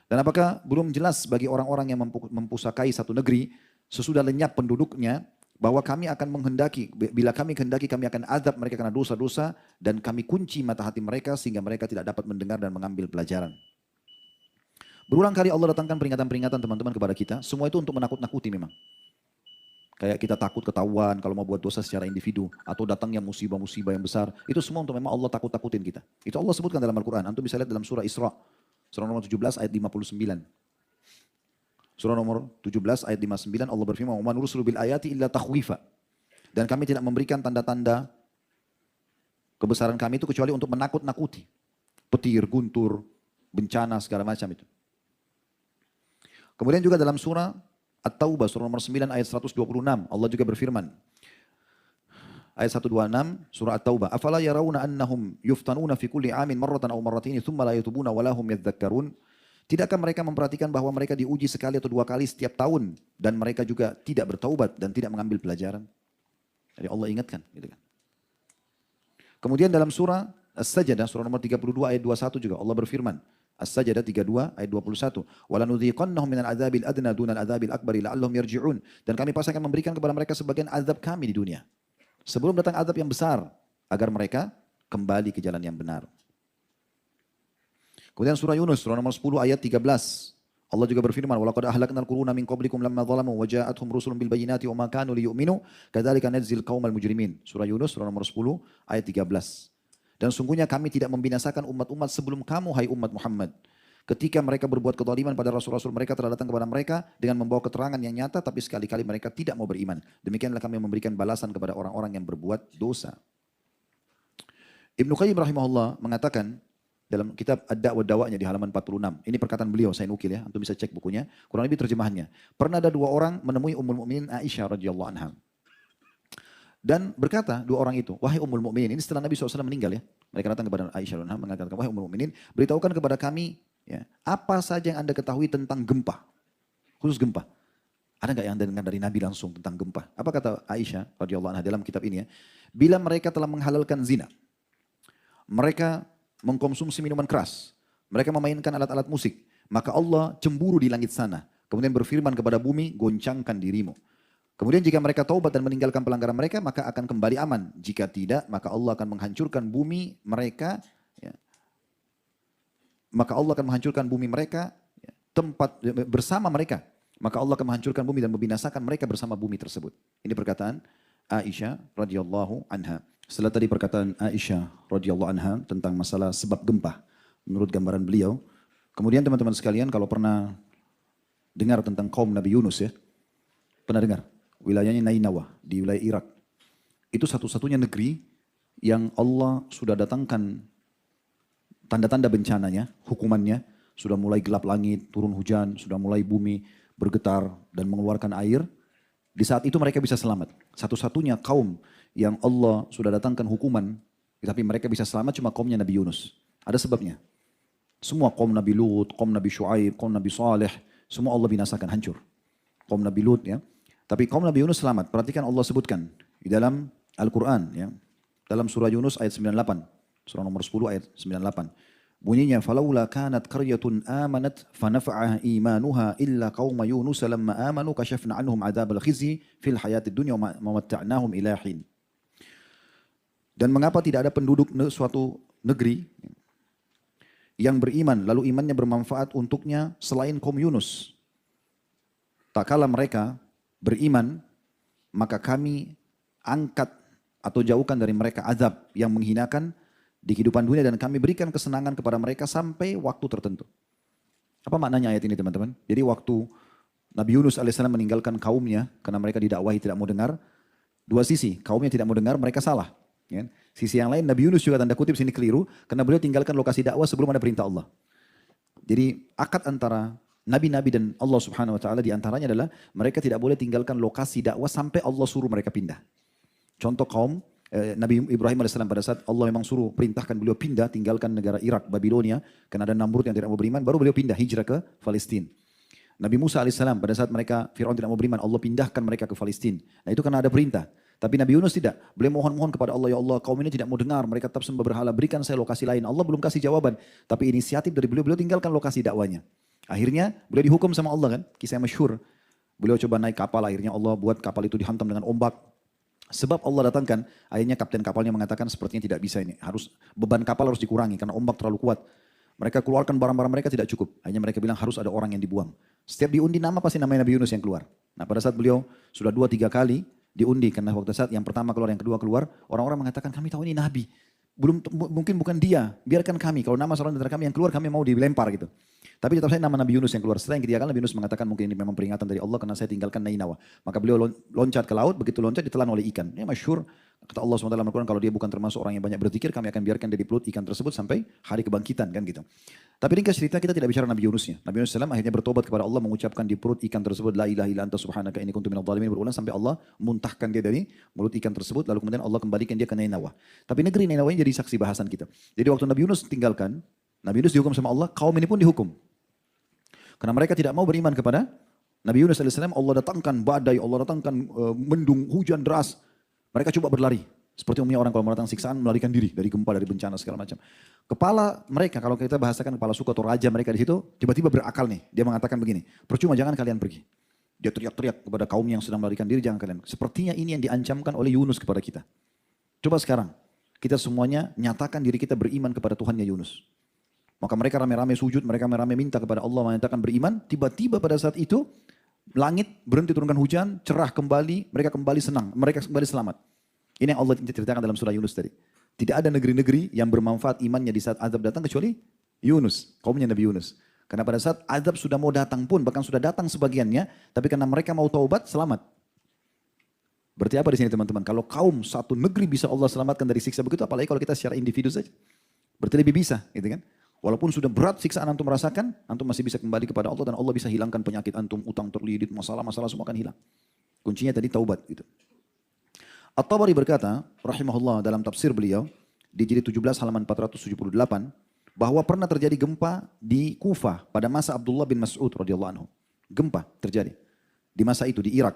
[SPEAKER 1] Dan apakah belum jelas bagi orang-orang yang mempusakai satu negeri sesudah lenyap penduduknya bahwa kami akan menghendaki, bila kami kehendaki kami akan azab mereka karena dosa-dosa dan kami kunci mata hati mereka sehingga mereka tidak dapat mendengar dan mengambil pelajaran. Berulang kali Allah datangkan peringatan-peringatan teman-teman kepada kita, semua itu untuk menakut-nakuti memang. Kayak kita takut ketahuan kalau mau buat dosa secara individu atau datangnya musibah-musibah yang besar, itu semua untuk memang Allah takut-takutin kita. Itu Allah sebutkan dalam Al-Quran, antum bisa lihat dalam surah Isra. Surah nomor 17 ayat 59. Surah nomor 17 ayat 59 Allah berfirman, "Wa man rusulu bil ayati illa takhwifa." Dan kami tidak memberikan tanda-tanda kebesaran kami itu kecuali untuk menakut-nakuti. Petir, guntur, bencana, segala macam itu. Kemudian juga dalam surah At-Taubah, surah nomor 9 ayat 126, Allah juga berfirman. Ayat 126, surah At-Taubah. Afala yarawna annahum yuftanuna fi kulli amin marratan aw marratini thumma la yatubuna wa lahum yadhakkarun. Tidakkah mereka memperhatikan bahwa mereka diuji sekali atau dua kali setiap tahun dan mereka juga tidak bertaubat dan tidak mengambil pelajaran? Jadi Allah ingatkan, gitu kan. Kemudian dalam surah As-Sajdah, surah nomor 32 ayat 21 juga Allah berfirman. As-Sajdah 32 ayat 21. Walanudhiqannahum minal adzabil adna dunal adzabil akbari la'allahum yarji'un. Dan kami pasti akan memberikan kepada mereka sebagian azab kami di dunia. Sebelum datang azab yang besar agar mereka kembali ke jalan yang benar. Kemudian surah Yunus, surah nomor 10 ayat 13. Allah juga berfirman, "Walaqad ahlaknal quruna min qablikum lamma zalamu wa ja'atuhum rusulun bil bayyinati wa ma kanu liyu'minu kadzalika najzil qaumal mujrimin." Surah Yunus, surah nomor 10 ayat 13. Dan sungguhnya kami tidak membinasakan umat-umat sebelum kamu, hai umat Muhammad. Ketika mereka berbuat kezaliman pada rasul-rasul mereka telah datang kepada mereka dengan membawa keterangan yang nyata, tapi sekali-kali mereka tidak mau beriman. Demikianlah kami memberikan balasan kepada orang-orang yang berbuat dosa. Ibnu Qayyim rahimahullah mengatakan, dalam kitab Ad-Da'wah Dawa'nya di halaman 46. Ini perkataan beliau, saya nukil ya, antum bisa cek bukunya. Kurang lebih terjemahannya. Pernah ada dua orang menemui Ummul Mukminin Aisyah radhiyallahu anha. Dan berkata dua orang itu, wahai Ummul Mukminin, ini setelah Nabi SAW meninggal ya. Mereka datang kepada Aisyah radhiyallahu anha mengatakan, wahai Ummul Mukminin, beritahukan kepada kami ya, apa saja yang Anda ketahui tentang gempa. Khusus gempa. Ada nggak yang Anda dengar dari Nabi langsung tentang gempa? Apa kata Aisyah radhiyallahu anha dalam kitab ini ya? Bila mereka telah menghalalkan zina, mereka mengkonsumsi minuman keras, mereka memainkan alat-alat musik, maka Allah cemburu di langit sana. Kemudian berfirman kepada bumi, goncangkan dirimu. Kemudian jika mereka taubat dan meninggalkan pelanggaran mereka, maka akan kembali aman. Jika tidak, maka Allah akan menghancurkan bumi mereka. Ya. Maka Allah akan menghancurkan bumi mereka, ya, tempat bersama mereka. Maka Allah akan menghancurkan bumi dan membinasakan mereka bersama bumi tersebut. Ini perkataan Aisyah radhiyallahu anha. Setelah tadi perkataan Aisyah radhiyallahu anha tentang masalah sebab gempa menurut gambaran beliau, kemudian teman-teman sekalian kalau pernah dengar tentang kaum Nabi Yunus ya, pernah dengar? Wilayahnya Nainawa di wilayah Irak. Itu satu-satunya negeri yang Allah sudah datangkan tanda-tanda bencananya, hukumannya, sudah mulai gelap langit, turun hujan, sudah mulai bumi bergetar dan mengeluarkan air. Di saat itu mereka bisa selamat. Satu-satunya kaum yang Allah sudah datangkan hukuman, tapi mereka bisa selamat cuma kaumnya Nabi Yunus. Ada sebabnya. Semua kaum Nabi Lut, kaum Nabi Shu'aib, kaum Nabi Saleh, semua Allah binasakan, hancur. Kaum Nabi Lut ya. Tapi kaum Nabi Yunus selamat. Perhatikan Allah sebutkan di dalam Al-Quran ya. Dalam surah Yunus ayat 98. Surah nomor 10 ayat 98. Bunyinya, فَلَوْلَا كَانَتْ قَرْيَةٌ آمَنَتْ فَنَفَعَهَا إِيمَانُهَا إِلَّا قَوْمَ يُونُسَ لَمَّا آمَنُوا كَشَفْنَا عَنْهُمْ عَذَابَ الْخِزْيِ فِي الْحَيَاةِ الدُّنْيَا وَمَتَّعْنَاهُمْ إِلَى حِينٍ. Dan mengapa tidak ada penduduk suatu negeri yang beriman, lalu imannya bermanfaat untuknya selain kaum Yunus. Tak kala mereka beriman, maka kami angkat atau jauhkan dari mereka azab yang menghinakan di kehidupan dunia dan kami berikan kesenangan kepada mereka sampai waktu tertentu. Apa maknanya ayat ini teman-teman? Jadi waktu Nabi Yunus alaihissalam meninggalkan kaumnya karena mereka didakwahi tidak mau dengar, dua sisi, kaumnya tidak mau dengar, mereka salah. Ya. Sisi yang lain Nabi Yunus juga tanda kutip sini keliru karena beliau tinggalkan lokasi dakwah sebelum ada perintah Allah. Jadi akad antara nabi-nabi dan Allah Subhanahu wa taala di antaranya adalah mereka tidak boleh tinggalkan lokasi dakwah sampai Allah suruh mereka pindah. Contoh kaum Nabi Ibrahim alaihissalam pada saat Allah memang suruh perintahkan beliau pindah tinggalkan negara Irak, Babilonia karena ada Namrud yang tidak mau beriman, baru beliau pindah hijrah ke Palestina. Nabi Musa alaihissalam pada saat mereka Fir'aun tidak mau beriman, Allah pindahkan mereka ke Palestina. Nah itu karena ada perintah. Tapi Nabi Yunus tidak. Beliau mohon-mohon kepada Allah, ya Allah kaum ini tidak mau dengar, mereka tetap sembah berhala, berikan saya lokasi lain. Allah belum kasih jawaban. Tapi inisiatif dari beliau, beliau tinggalkan lokasi dakwanya. Akhirnya beliau dihukum sama Allah kan, kisah masyhur. Beliau coba naik kapal, akhirnya Allah buat kapal itu dihantam dengan ombak. Sebab Allah datangkan, akhirnya kapten kapalnya mengatakan sepertinya tidak bisa ini. Beban kapal harus dikurangi karena ombak terlalu kuat. Mereka keluarkan barang-barang mereka tidak cukup. Akhirnya mereka bilang harus ada orang yang dibuang. Setiap diundi nama pasti namanya Nabi Yunus yang keluar. Nah pada saat beliau sudah 2-3 kali diundi karena waktu saat yang pertama keluar, yang kedua keluar, orang-orang mengatakan kami tahu ini Nabi. mungkin bukan dia, biarkan kami. Kalau nama seorang antara kami yang keluar, kami mau dilempar gitu. Tapi tetap saya nama Nabi Yunus yang keluar. Setelah yang ketiga kali Nabi Yunus mengatakan mungkin ini memang peringatan dari Allah karena saya tinggalkan Nainawa. Maka beliau loncat ke laut, begitu loncat ditelan oleh ikan. Ini masyhur, kata Allah SWT dalam Al-Quran, kalau dia bukan termasuk orang yang banyak berzikir, kami akan biarkan dia di perut ikan tersebut sampai hari kebangkitan kan gitu. Tapi ringkas cerita kita tidak bicara Nabi Yunusnya. Nabi Yunus SAW akhirnya bertobat kepada Allah, mengucapkan di perut ikan tersebut, La ilaha illa anta subhanaka inni kuntu minadh dhalimin, berulang sampai Allah muntahkan dia dari mulut ikan tersebut, lalu kemudian Allah kembalikan dia ke Nainawa. Tapi negeri Nainawa ini jadi saksi bahasan kita. Jadi waktu Nabi Yunus tinggalkan, Nabi Yunus dihukum sama Allah, kaum ini pun dihukum. Karena mereka tidak mau beriman kepada Nabi Yunus AS, Allah datangkan badai, Allah datangkan mendung, hujan deras. Mereka coba berlari. Seperti umumnya orang kalau mau datang siksaan melarikan diri dari gempa, dari bencana segala macam. Kepala mereka, kalau kita bahasakan kepala suku atau raja mereka di situ, tiba-tiba berakal nih. Dia mengatakan begini, percuma jangan kalian pergi. Dia teriak-teriak kepada kaum yang sedang melarikan diri, jangan kalian. Sepertinya ini yang diancamkan oleh Yunus kepada kita. Coba sekarang, kita semuanya nyatakan diri kita beriman kepada Tuhannya Yunus. Maka mereka rame-rame sujud, mereka rame-rame minta kepada Allah menyatakan beriman. Tiba-tiba pada saat itu, langit berhenti turunkan hujan, cerah kembali, mereka kembali senang, mereka kembali selamat. Ini yang Allah ceritakan dalam surah Yunus tadi. Tidak ada negeri-negeri yang bermanfaat imannya di saat azab datang kecuali Yunus, kaumnya Nabi Yunus. Karena pada saat azab sudah mau datang pun, bahkan sudah datang sebagiannya, tapi karena mereka mau taubat, selamat. Berarti apa di sini teman-teman? Kalau kaum satu negeri bisa Allah selamatkan dari siksa begitu, apalagi kalau kita secara individu saja. Berarti lebih bisa, gitu kan? Walaupun sudah berat siksaan antum merasakan, antum masih bisa kembali kepada Allah dan Allah bisa hilangkan penyakit antum, utang terlilit, masalah-masalah semua akan hilang. Kuncinya tadi taubat gitu. At-Tabari berkata, rahimahullah dalam tafsir beliau, di jilid 17 halaman 478, bahwa pernah terjadi gempa di Kufah pada masa Abdullah bin Mas'ud radhiyallahu anhu. Gempa terjadi di masa itu di Irak.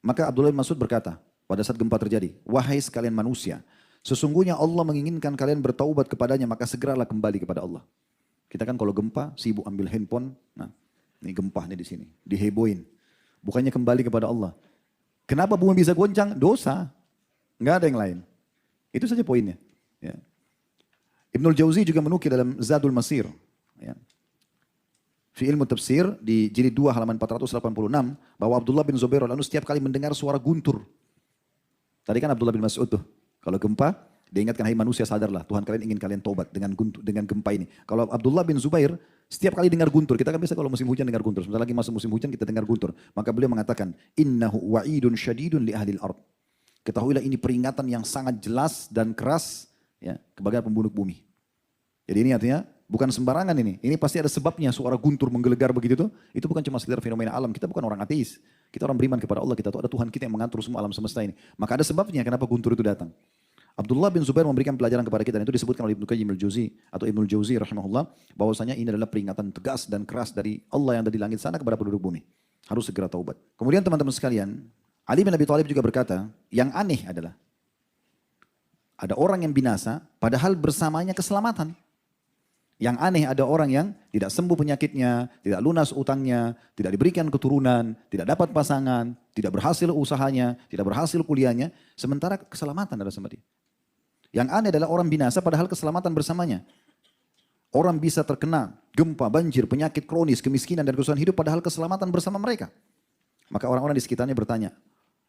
[SPEAKER 1] Maka Abdullah bin Mas'ud berkata, pada saat gempa terjadi, wahai sekalian manusia, sesungguhnya Allah menginginkan kalian bertaubat kepadanya, maka segeralah kembali kepada Allah. Kita kan kalau gempa, sibuk ambil handphone, nah ini gempa nih di sini, diheboin. Bukannya kembali kepada Allah. Kenapa bumi bisa goncang? Dosa. Nggak ada yang lain. Itu saja poinnya. Ya. Ibnul Jauzi juga menukil dalam Zadul Masir. Ya. Fi ilmu tafsir di jilid 2 halaman 486 bahwa Abdullah bin Zubair radhiyallahu anhu setiap kali mendengar suara guntur. Tadi kan Abdullah bin Mas'ud tuh. Kalau gempa, dia ingatkan, hai manusia sadarlah, Tuhan kalian ingin kalian tobat dengan guntur, dengan gempa ini. Kalau Abdullah bin Zubair setiap kali dengar guntur, kita kan biasa kalau musim hujan dengar guntur. Sebentar lagi masuk musim hujan kita dengar guntur. Maka beliau mengatakan, innahu wa'idun syadidun li ahlil ard. Ketahuilah ini peringatan yang sangat jelas dan keras ya, kepada pembunuh bumi. Jadi ini artinya bukan sembarangan ini. Ini pasti ada sebabnya suara guntur menggelegar begitu tuh. Itu bukan cuma sekedar fenomena alam. Kita bukan orang ateis. Kita orang beriman kepada Allah. Kita tahu ada Tuhan kita yang mengatur semua alam semesta ini. Maka ada sebabnya kenapa guntur itu datang. Abdullah bin Zubair memberikan pelajaran kepada kita dan itu disebutkan oleh Ibnu Qayyim al-Jauzi atau Ibnu Jauzi rahimahullah bahwasanya ini adalah peringatan tegas dan keras dari Allah yang ada di langit sana kepada penduduk bumi. Harus segera taubat. Kemudian teman-teman sekalian, Ali bin Abi Thalib juga berkata, yang aneh adalah ada orang yang binasa padahal bersamanya keselamatan. Yang aneh ada orang yang tidak sembuh penyakitnya, tidak lunas utangnya, tidak diberikan keturunan, tidak dapat pasangan, tidak berhasil usahanya, tidak berhasil kuliahnya, sementara keselamatan ada sama dia. Yang aneh adalah orang binasa padahal keselamatan bersamanya. Orang bisa terkena gempa, banjir, penyakit kronis, kemiskinan dan kesusahan hidup padahal keselamatan bersama mereka. Maka orang-orang di sekitarnya bertanya,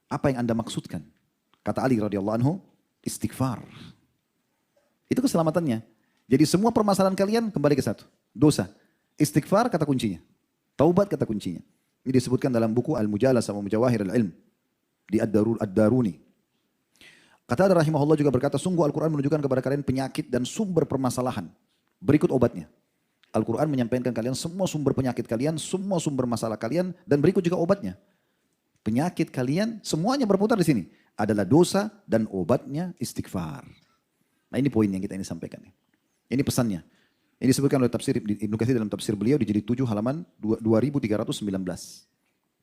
[SPEAKER 1] apa yang Anda maksudkan? Kata Ali radhiyallahu anhu, istighfar. Itu keselamatannya. Jadi semua permasalahan kalian kembali ke satu. Dosa. Istighfar kata kuncinya. Taubat kata kuncinya. Ini disebutkan dalam buku Al-Mujalah sama Mujawahir Al-Ilm. Di Ad-Daruni. Kata rahimahullah juga berkata, sungguh Al-Quran menunjukkan kepada kalian penyakit dan sumber permasalahan. Berikut obatnya. Al-Quran menyampaikan kalian semua sumber penyakit kalian, semua sumber masalah kalian, dan berikut juga obatnya. Penyakit kalian semuanya berputar di sini. Adalah dosa dan obatnya istighfar. Nah ini poin yang kita ini sampaikan. Ini pesannya. Ini disebutkan oleh tafsir Ibnu Katsir dalam tafsir beliau di jilid 7 halaman 2319.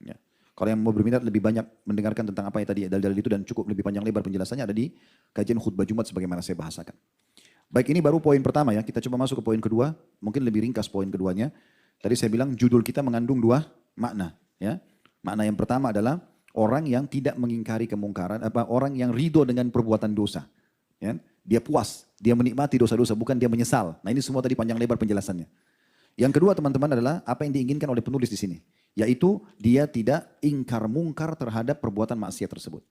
[SPEAKER 1] Ya. Kalau yang mau berminat lebih banyak mendengarkan tentang apa yang tadi dalil-dalil itu dan cukup lebih panjang lebar penjelasannya ada di kajian khutbah Jumat sebagaimana saya bahasakan. Baik, ini baru poin pertama ya. Kita coba masuk ke poin kedua. Mungkin lebih ringkas poin keduanya. Tadi saya bilang judul kita mengandung dua makna. Ya. Makna yang pertama adalah orang yang tidak mengingkari kemungkaran, orang yang ridho dengan perbuatan dosa. Ya. Dia puas, dia menikmati dosa-dosa, bukan dia menyesal. Nah ini semua tadi panjang lebar penjelasannya. Yang kedua teman-teman adalah apa yang diinginkan oleh penulis di sini. Yaitu dia tidak ingkar mungkar terhadap perbuatan maksiat tersebut.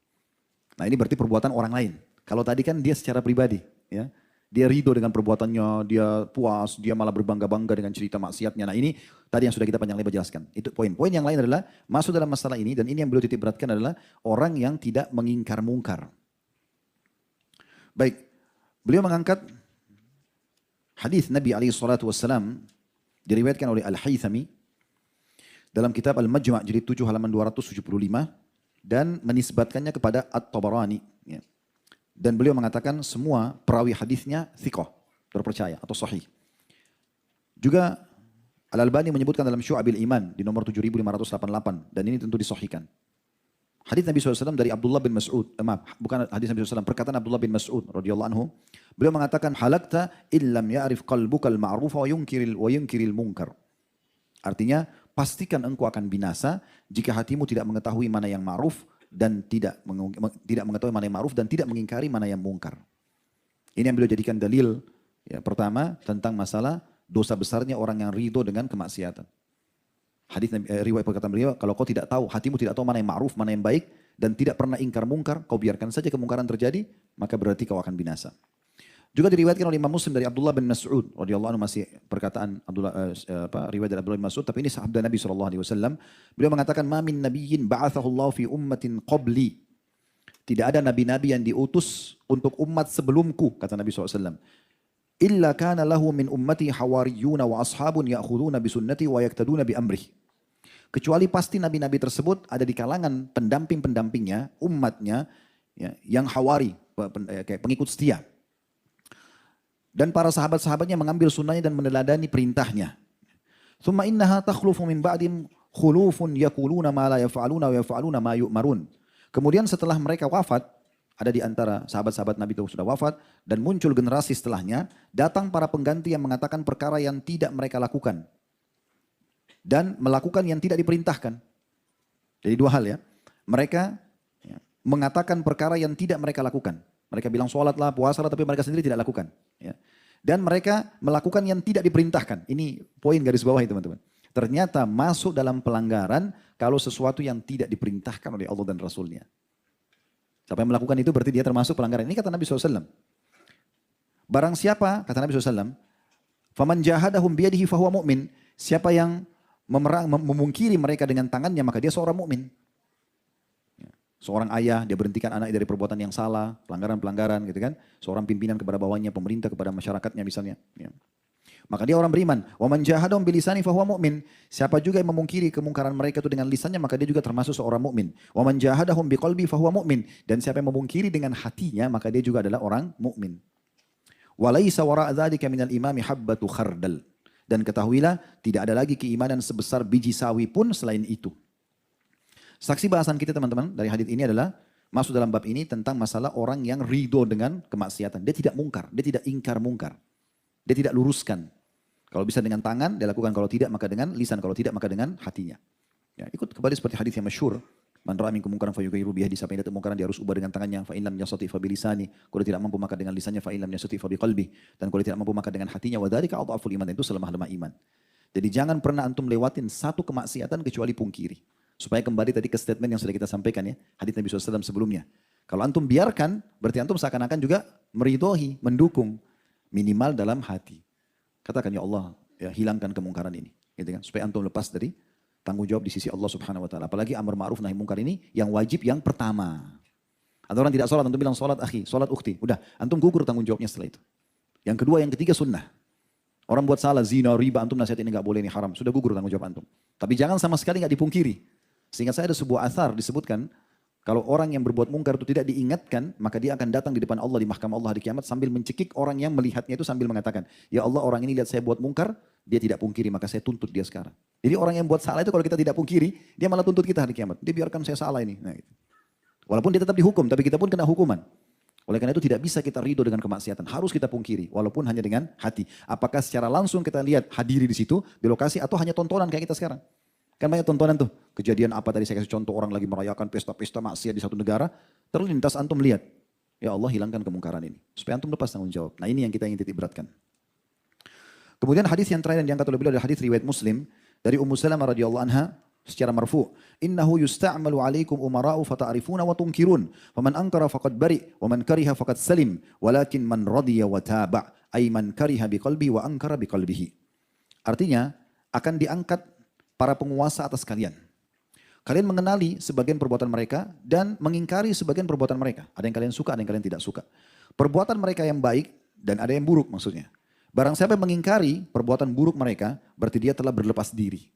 [SPEAKER 1] Nah ini berarti perbuatan orang lain. Kalau tadi kan dia secara pribadi. Ya. Dia ridho dengan perbuatannya, dia puas, dia malah berbangga-bangga dengan cerita maksiatnya. Nah ini tadi yang sudah kita panjang lebar jelaskan. Itu poin. Poin yang lain adalah masuk dalam masalah ini dan ini yang beliau titik beratkan adalah orang yang tidak mengingkar mungkar. Baik, beliau mengangkat hadis Nabi SAW diriwayatkan oleh Al-Haythami dalam kitab Al-Majma' jilid 7 halaman 275 dan menisbatkannya kepada At-Tabarani. Ya. Dan beliau mengatakan semua perawi hadisnya thiqah, terpercaya atau sahih. Juga Al-Albani menyebutkan dalam Syu'abil Iman di nomor 7588 dan ini tentu disahihkan. Hadis Nabi SAW dari Abdullah bin Mas'ud, bukan hadis Nabi SAW, perkataan Abdullah bin Mas'ud radhiyallahu anhu, beliau mengatakan halakta illam ya'rif qalbukal ma'rufa wa yunkiril munkar. Artinya pastikan engkau akan binasa jika hatimu tidak mengetahui mana yang ma'ruf dan tidak mengetahui mana yang ma'ruf dan tidak mengingkari mana yang mungkar. Ini yang beliau jadikan dalil ya, pertama tentang masalah dosa besarnya orang yang ridho dengan kemaksiatan. Hadis riwayat perkataan beliau, kalau kau tidak tahu, hatimu tidak tahu mana yang ma'ruf, mana yang baik dan tidak pernah ingkar mungkar, kau biarkan saja kemungkaran terjadi, maka berarti kau akan binasa. Juga diriwayatkan oleh Imam Muslim dari Abdullah bin Mas'ud radhiyallahu anhu, masih perkataan riwayat dari Abdullah bin Mas'ud, tapi ini sahabat Nabi SAW. Beliau mengatakan, "Ma min nabiyyin ba'athahu Allah fi ummatin qabli." Tidak ada nabi-nabi yang diutus untuk umat sebelumku, kata Nabi SAW. "Illa kana lahu min ummati hawariyuna wa ashabun ya'khuduna bi sunnati wa yaktaduna bi amrih." Kecuali pasti nabi-nabi tersebut ada di kalangan pendamping-pendampingnya, umatnya ya, yang hawari, kayak pengikut setia. Dan para sahabat-sahabatnya mengambil sunnahnya dan meneladani perintahnya. Thumma innaha takhlufu min ba'dim khulufun yakuluna ma la yaf'aluna wa yaf'aluna ma yu'marun. Kemudian setelah mereka wafat, ada di antara sahabat-sahabat Nabi itu sudah wafat, dan muncul generasi setelahnya, datang para pengganti yang mengatakan perkara yang tidak mereka lakukan. Dan melakukan yang tidak diperintahkan. Jadi dua hal ya. Mereka ya, mengatakan perkara yang tidak mereka lakukan. Mereka bilang sholatlah, puasalah, tapi mereka sendiri tidak lakukan. Ya. Dan mereka melakukan yang tidak diperintahkan. Ini poin garis bawah teman-teman. Ternyata masuk dalam pelanggaran kalau sesuatu yang tidak diperintahkan oleh Allah dan Rasulnya. Siapa yang melakukan itu berarti dia termasuk pelanggaran. Ini kata Nabi SAW. Barang siapa, kata Nabi SAW, "Faman jahadahum biyadihi fahuwa mu'min." Siapa yang memungkiri mereka dengan tangannya, maka dia seorang mukmin. Seorang ayah, dia berhentikan anaknya dari perbuatan yang salah, pelanggaran-pelanggaran gitu kan. Seorang pimpinan kepada bawahnya, pemerintah kepada masyarakatnya misalnya. Ya. Maka dia orang beriman. Wa man jahadahum bilisani fahuwa mu'min. Siapa juga yang memungkiri kemungkaran mereka itu dengan lisannya, maka dia juga termasuk seorang mukmin. Wa man jahadahum biqalbi fahuwa mu'min. Dan siapa yang memungkiri dengan hatinya, maka dia juga adalah orang mukmin. Wa laisa wara'a dzalika minal imami habbatu khardal. Dan ketahuilah, tidak ada lagi keimanan sebesar biji sawi pun selain itu. Saksi bahasan kita teman-teman dari hadits ini adalah masuk dalam bab ini tentang masalah orang yang ridho dengan kemaksiatan. Dia tidak mungkar, dia tidak ingkar mungkar. Dia tidak luruskan. Kalau bisa dengan tangan, dia lakukan. Kalau tidak, maka dengan lisan. Kalau tidak, maka dengan hatinya. Ya, ikut kembali seperti hadits yang masyhur. Man ra'a minkum munkaran falyughayyirhu biyadihi, siapa yang lihat kemungkaran dia harus ubah dengan tangannya. Fa in lam yastati' fa bilisani. Kalau tidak mampu maka dengan lisannya. Fa in lam yastati' fa biqalbi. Dan kalau tidak mampu maka dengan hatinya. Wa dzalika adhaful iman. Itu selemah-lemah iman. Jadi jangan pernah antum lewatin satu kemaksiatan kecuali pungkiri. Supaya kembali tadi ke statement yang sudah kita sampaikan ya. Hadits Nabi SAW sebelumnya. Kalau antum biarkan, berarti antum seakan-akan juga meridhoi, mendukung. Minimal dalam hati. Katakan ya Allah, ya, hilangkan kemungkaran ini. Gitu kan? Supaya antum lepas dari tanggung jawab di sisi Allah Subhanahu Wa Taala. Apalagi amar ma'ruf nahi mungkar ini yang wajib yang pertama. Ada orang tidak sholat, antum bilang sholat akhi, sholat ukhti. Udah, antum gugur tanggung jawabnya setelah itu. Yang kedua, yang ketiga sunnah. Orang buat salah, zina, riba, antum nasihat ini gak boleh, ini haram. Sudah gugur tanggung jawab antum. Tapi jangan sama sekali gak dipungkiri. Sehingga saya ada sebuah athar disebutkan, kalau orang yang berbuat mungkar itu tidak diingatkan, maka dia akan datang di depan Allah, di mahkamah Allah di kiamat sambil mencekik orang yang melihatnya itu sambil mengatakan, ya Allah orang ini lihat saya buat mungkar, dia tidak pungkiri, maka saya tuntut dia sekarang. Jadi orang yang buat salah itu kalau kita tidak pungkiri, dia malah tuntut kita hari kiamat. Dia biarkan saya salah ini. Nah, gitu. Walaupun dia tetap dihukum, tapi kita pun kena hukuman. Oleh karena itu tidak bisa kita ridho dengan kemaksiatan. Harus kita pungkiri, walaupun hanya dengan hati. Apakah secara langsung kita lihat hadiri di situ, di lokasi, atau hanya tontonan kayak kita sekarang. Kan banyak tontonan tuh. Kejadian apa tadi saya kasih contoh, orang lagi merayakan pesta-pesta maksiat di satu negara. Terlintas antum lihat. Ya Allah hilangkan kemungkaran ini. Supaya antum lepas tanggung jawab. Nah ini yang kita ingin titik beratkan. Kemudian hadis yang terakhir yang diangkat oleh beliau adalah hadis riwayat Muslim. Dari Ummu Salamah radhiyallahu anha. secara marfu. Innahu yusta'malu alaikum umara'u fata'rifuna wa tunkirun. Faman ankara faqad bari, wa man kariha faqad salim. Walakin man radiya wa taba', ay man kariha biqalbi wa ankara biqalbihi. Artinya, akan diangkat para penguasa atas kalian. Kalian mengenali sebagian perbuatan mereka dan mengingkari sebagian perbuatan mereka. Ada yang kalian suka, ada yang kalian tidak suka. Perbuatan mereka yang baik dan ada yang buruk maksudnya. Barang siapa yang mengingkari perbuatan buruk mereka, berarti dia telah berlepas diri.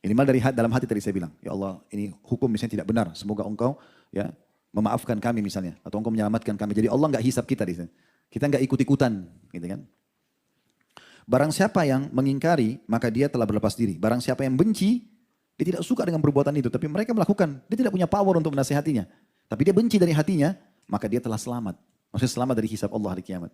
[SPEAKER 1] Minimal dari dalam hati tadi saya bilang, ya Allah ini hukum misalnya tidak benar, semoga engkau ya memaafkan kami misalnya, atau engkau menyelamatkan kami. Jadi Allah nggak hisap kita di sini. Kita nggak ikut-ikutan, gitu kan. Barang siapa yang mengingkari, maka dia telah berlepas diri. Barang siapa yang benci, dia tidak suka dengan perbuatan itu, tapi mereka melakukan. Dia tidak punya power untuk menasihatinya. Tapi dia benci dari hatinya, maka dia telah selamat. Maksudnya selamat dari hisab Allah hari kiamat.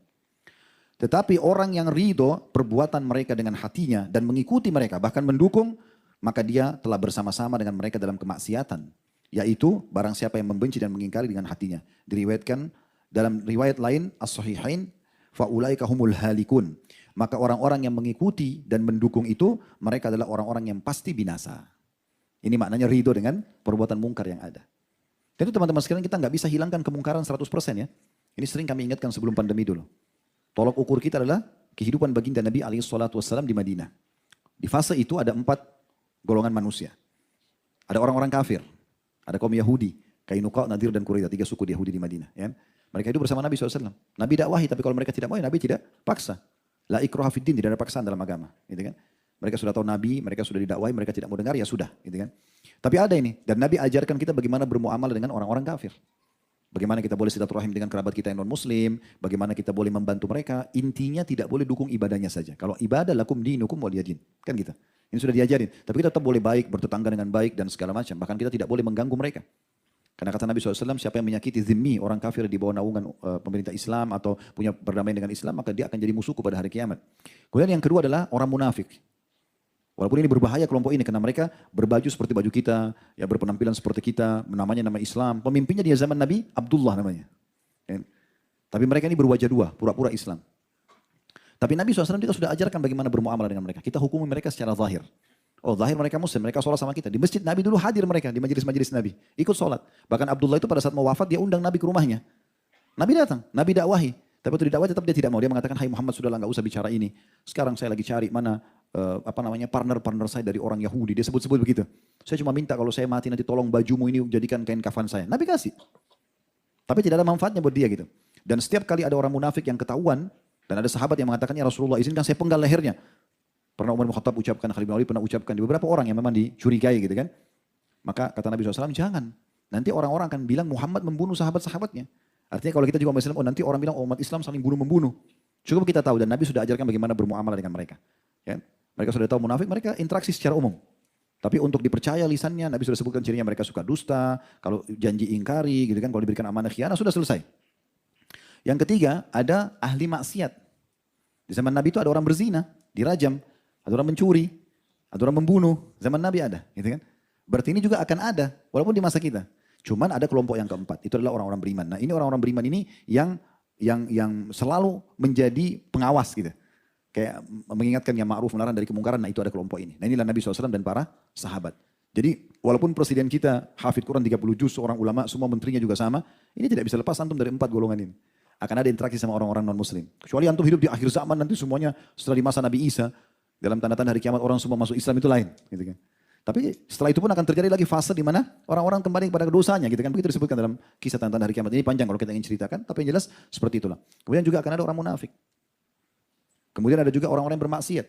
[SPEAKER 1] Tetapi orang yang ridho perbuatan mereka dengan hatinya dan mengikuti mereka, bahkan mendukung, maka dia telah bersama-sama dengan mereka dalam kemaksiatan. Yaitu barang siapa yang membenci dan mengingkari dengan hatinya. Diriwayatkan dalam riwayat lain, as-sahihain, fa'ulaika humul halikun. Maka orang-orang yang mengikuti dan mendukung itu, mereka adalah orang-orang yang pasti binasa. Ini maknanya ridho dengan perbuatan mungkar yang ada. Tentu teman-teman sekalian kita nggak bisa hilangkan kemungkaran 100% ya. Ini sering kami ingatkan sebelum pandemi dulu. Tolok ukur kita adalah kehidupan baginda Nabi SAW di Madinah. Di fase itu ada 4 golongan manusia. Ada orang-orang kafir, ada kaum Yahudi, Kainuqa, Nadir dan Quraidah, 3 suku di Yahudi di Madinah. Ya. Mereka hidup bersama Nabi SAW. Nabi dakwahi, tapi kalau mereka tidak mau, Nabi tidak paksa. La ikraha fiddin, tidak ada paksaan dalam agama. Gitu kan? Mereka sudah tahu Nabi, mereka sudah didakwahi, mereka tidak mau dengar, ya sudah. Gitu kan? Tapi ada ini, dan Nabi ajarkan kita bagaimana bermuamalah dengan orang-orang kafir. Bagaimana kita boleh silaturahim dengan kerabat kita yang non-muslim, bagaimana kita boleh membantu mereka. Intinya tidak boleh dukung ibadahnya saja. Kalau ibadah lakum dinukum waliyadin. Kan gitu. Ini sudah diajarin. Tapi kita tetap boleh baik, bertetangga dengan baik dan segala macam. Bahkan kita tidak boleh mengganggu mereka. Karena kata Nabi SAW, siapa yang menyakiti zimmi, orang kafir di bawah naungan pemerintah Islam atau punya perdamaian dengan Islam, maka dia akan jadi musuhku pada hari kiamat. Kemudian yang kedua adalah orang munafik. Walaupun ini berbahaya kelompok ini, karena mereka berbaju seperti baju kita, ya berpenampilan seperti kita, namanya nama Islam. Pemimpinnya di zaman Nabi, Abdullah namanya. Ya. Tapi mereka ini berwajah dua, pura-pura Islam. Tapi Nabi SAW juga sudah ajarkan bagaimana bermuamalah dengan mereka. Kita hukumi mereka secara zahir. Oh zahir mereka muslim, mereka sholat sama kita. Di masjid Nabi dulu hadir mereka, di majelis-majelis Nabi. Ikut sholat. Bahkan Abdullah itu pada saat mau wafat, dia undang Nabi ke rumahnya. Nabi datang, Nabi dakwahi. Tapi waktu didakwahi tetap dia tidak mau. Dia mengatakan, hai Muhammad sudahlah nggak usah bicara ini. Sekarang saya lagi cari mana partner saya dari orang Yahudi. Dia sebut-sebut begitu. Saya cuma minta kalau saya mati nanti tolong bajumu ini jadikan kain kafan saya. Nabi kasih. Tapi tidak ada manfaatnya buat dia gitu. Dan setiap kali ada orang munafik yang ketahuan, dan ada sahabat yang mengatakan, ya Rasulullah izinkan saya penggal lehernya. Pernah Umar bin Khattab ucapkan, Khalid bin Walid pernah ucapkan, di beberapa orang yang memang dicurigai gitu kan. Maka kata Nabi SAW, jangan. Nanti orang-orang akan bilang Muhammad membunuh sahabat-sahabatnya. Artinya kalau kita juga umat Islam, oh nanti orang bilang umat Islam saling bunuh-membunuh. Cukup kita tahu, dan Nabi sudah ajarkan bagaimana bermuamalah dengan mereka. Ya. Mereka sudah tahu munafik, mereka interaksi secara umum. Tapi untuk dipercaya lisannya, Nabi sudah sebutkan cirinya mereka suka dusta, kalau janji ingkari, gitu kan, kalau diberikan amanah khianat, sudah selesai. Yang ketiga, ada ahli maksiat. Di zaman Nabi itu ada orang berzina, dirajam, ada orang mencuri, ada orang membunuh. Zaman Nabi ada, gitu kan. Berarti ini juga akan ada, walaupun di masa kita. Cuman ada kelompok yang keempat, itu adalah orang-orang beriman. Nah ini orang-orang beriman ini yang selalu menjadi pengawas gitu. Kayak mengingatkan yang ma'ruf melarang dari kemungkaran, nah itu ada kelompok ini. Nah inilah Nabi SAW dan para sahabat. Jadi walaupun presiden kita hafid Quran 30 juz, seorang ulama, semua menterinya juga sama, ini tidak bisa lepas antum dari 4 golongan ini. Akan ada interaksi sama orang-orang non-muslim. Kecuali antum hidup di akhir zaman nanti semuanya setelah di masa Nabi Isa, dalam tanda-tanda hari kiamat orang semua masuk Islam itu lain. Gitu kan. Tapi setelah itu pun akan terjadi lagi fase di mana orang-orang kembali kepada dosanya. Gitu kan. Begitu disebutkan dalam kisah tanda-tanda hari kiamat. Ini panjang kalau kita ingin ceritakan, tapi yang jelas seperti itulah. Kemudian juga akan ada orang munafik. Kemudian ada juga orang-orang yang bermaksiat.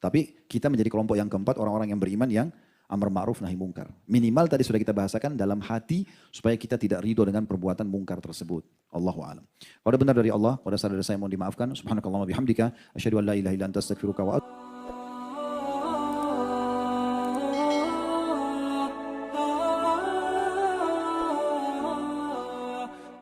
[SPEAKER 1] Tapi kita menjadi kelompok yang keempat, orang-orang yang beriman yang amar ma'ruf nahi mungkar. Minimal tadi sudah kita bahasakan dalam hati supaya kita tidak ridho dengan perbuatan mungkar tersebut. Allahu a'lam. Kalau benar dari Allah, pada saat saya mohon dimaafkan. Subhanakallahumma bihamdika asyhadu an la ilaha illa anta astaghfiruka wa atubu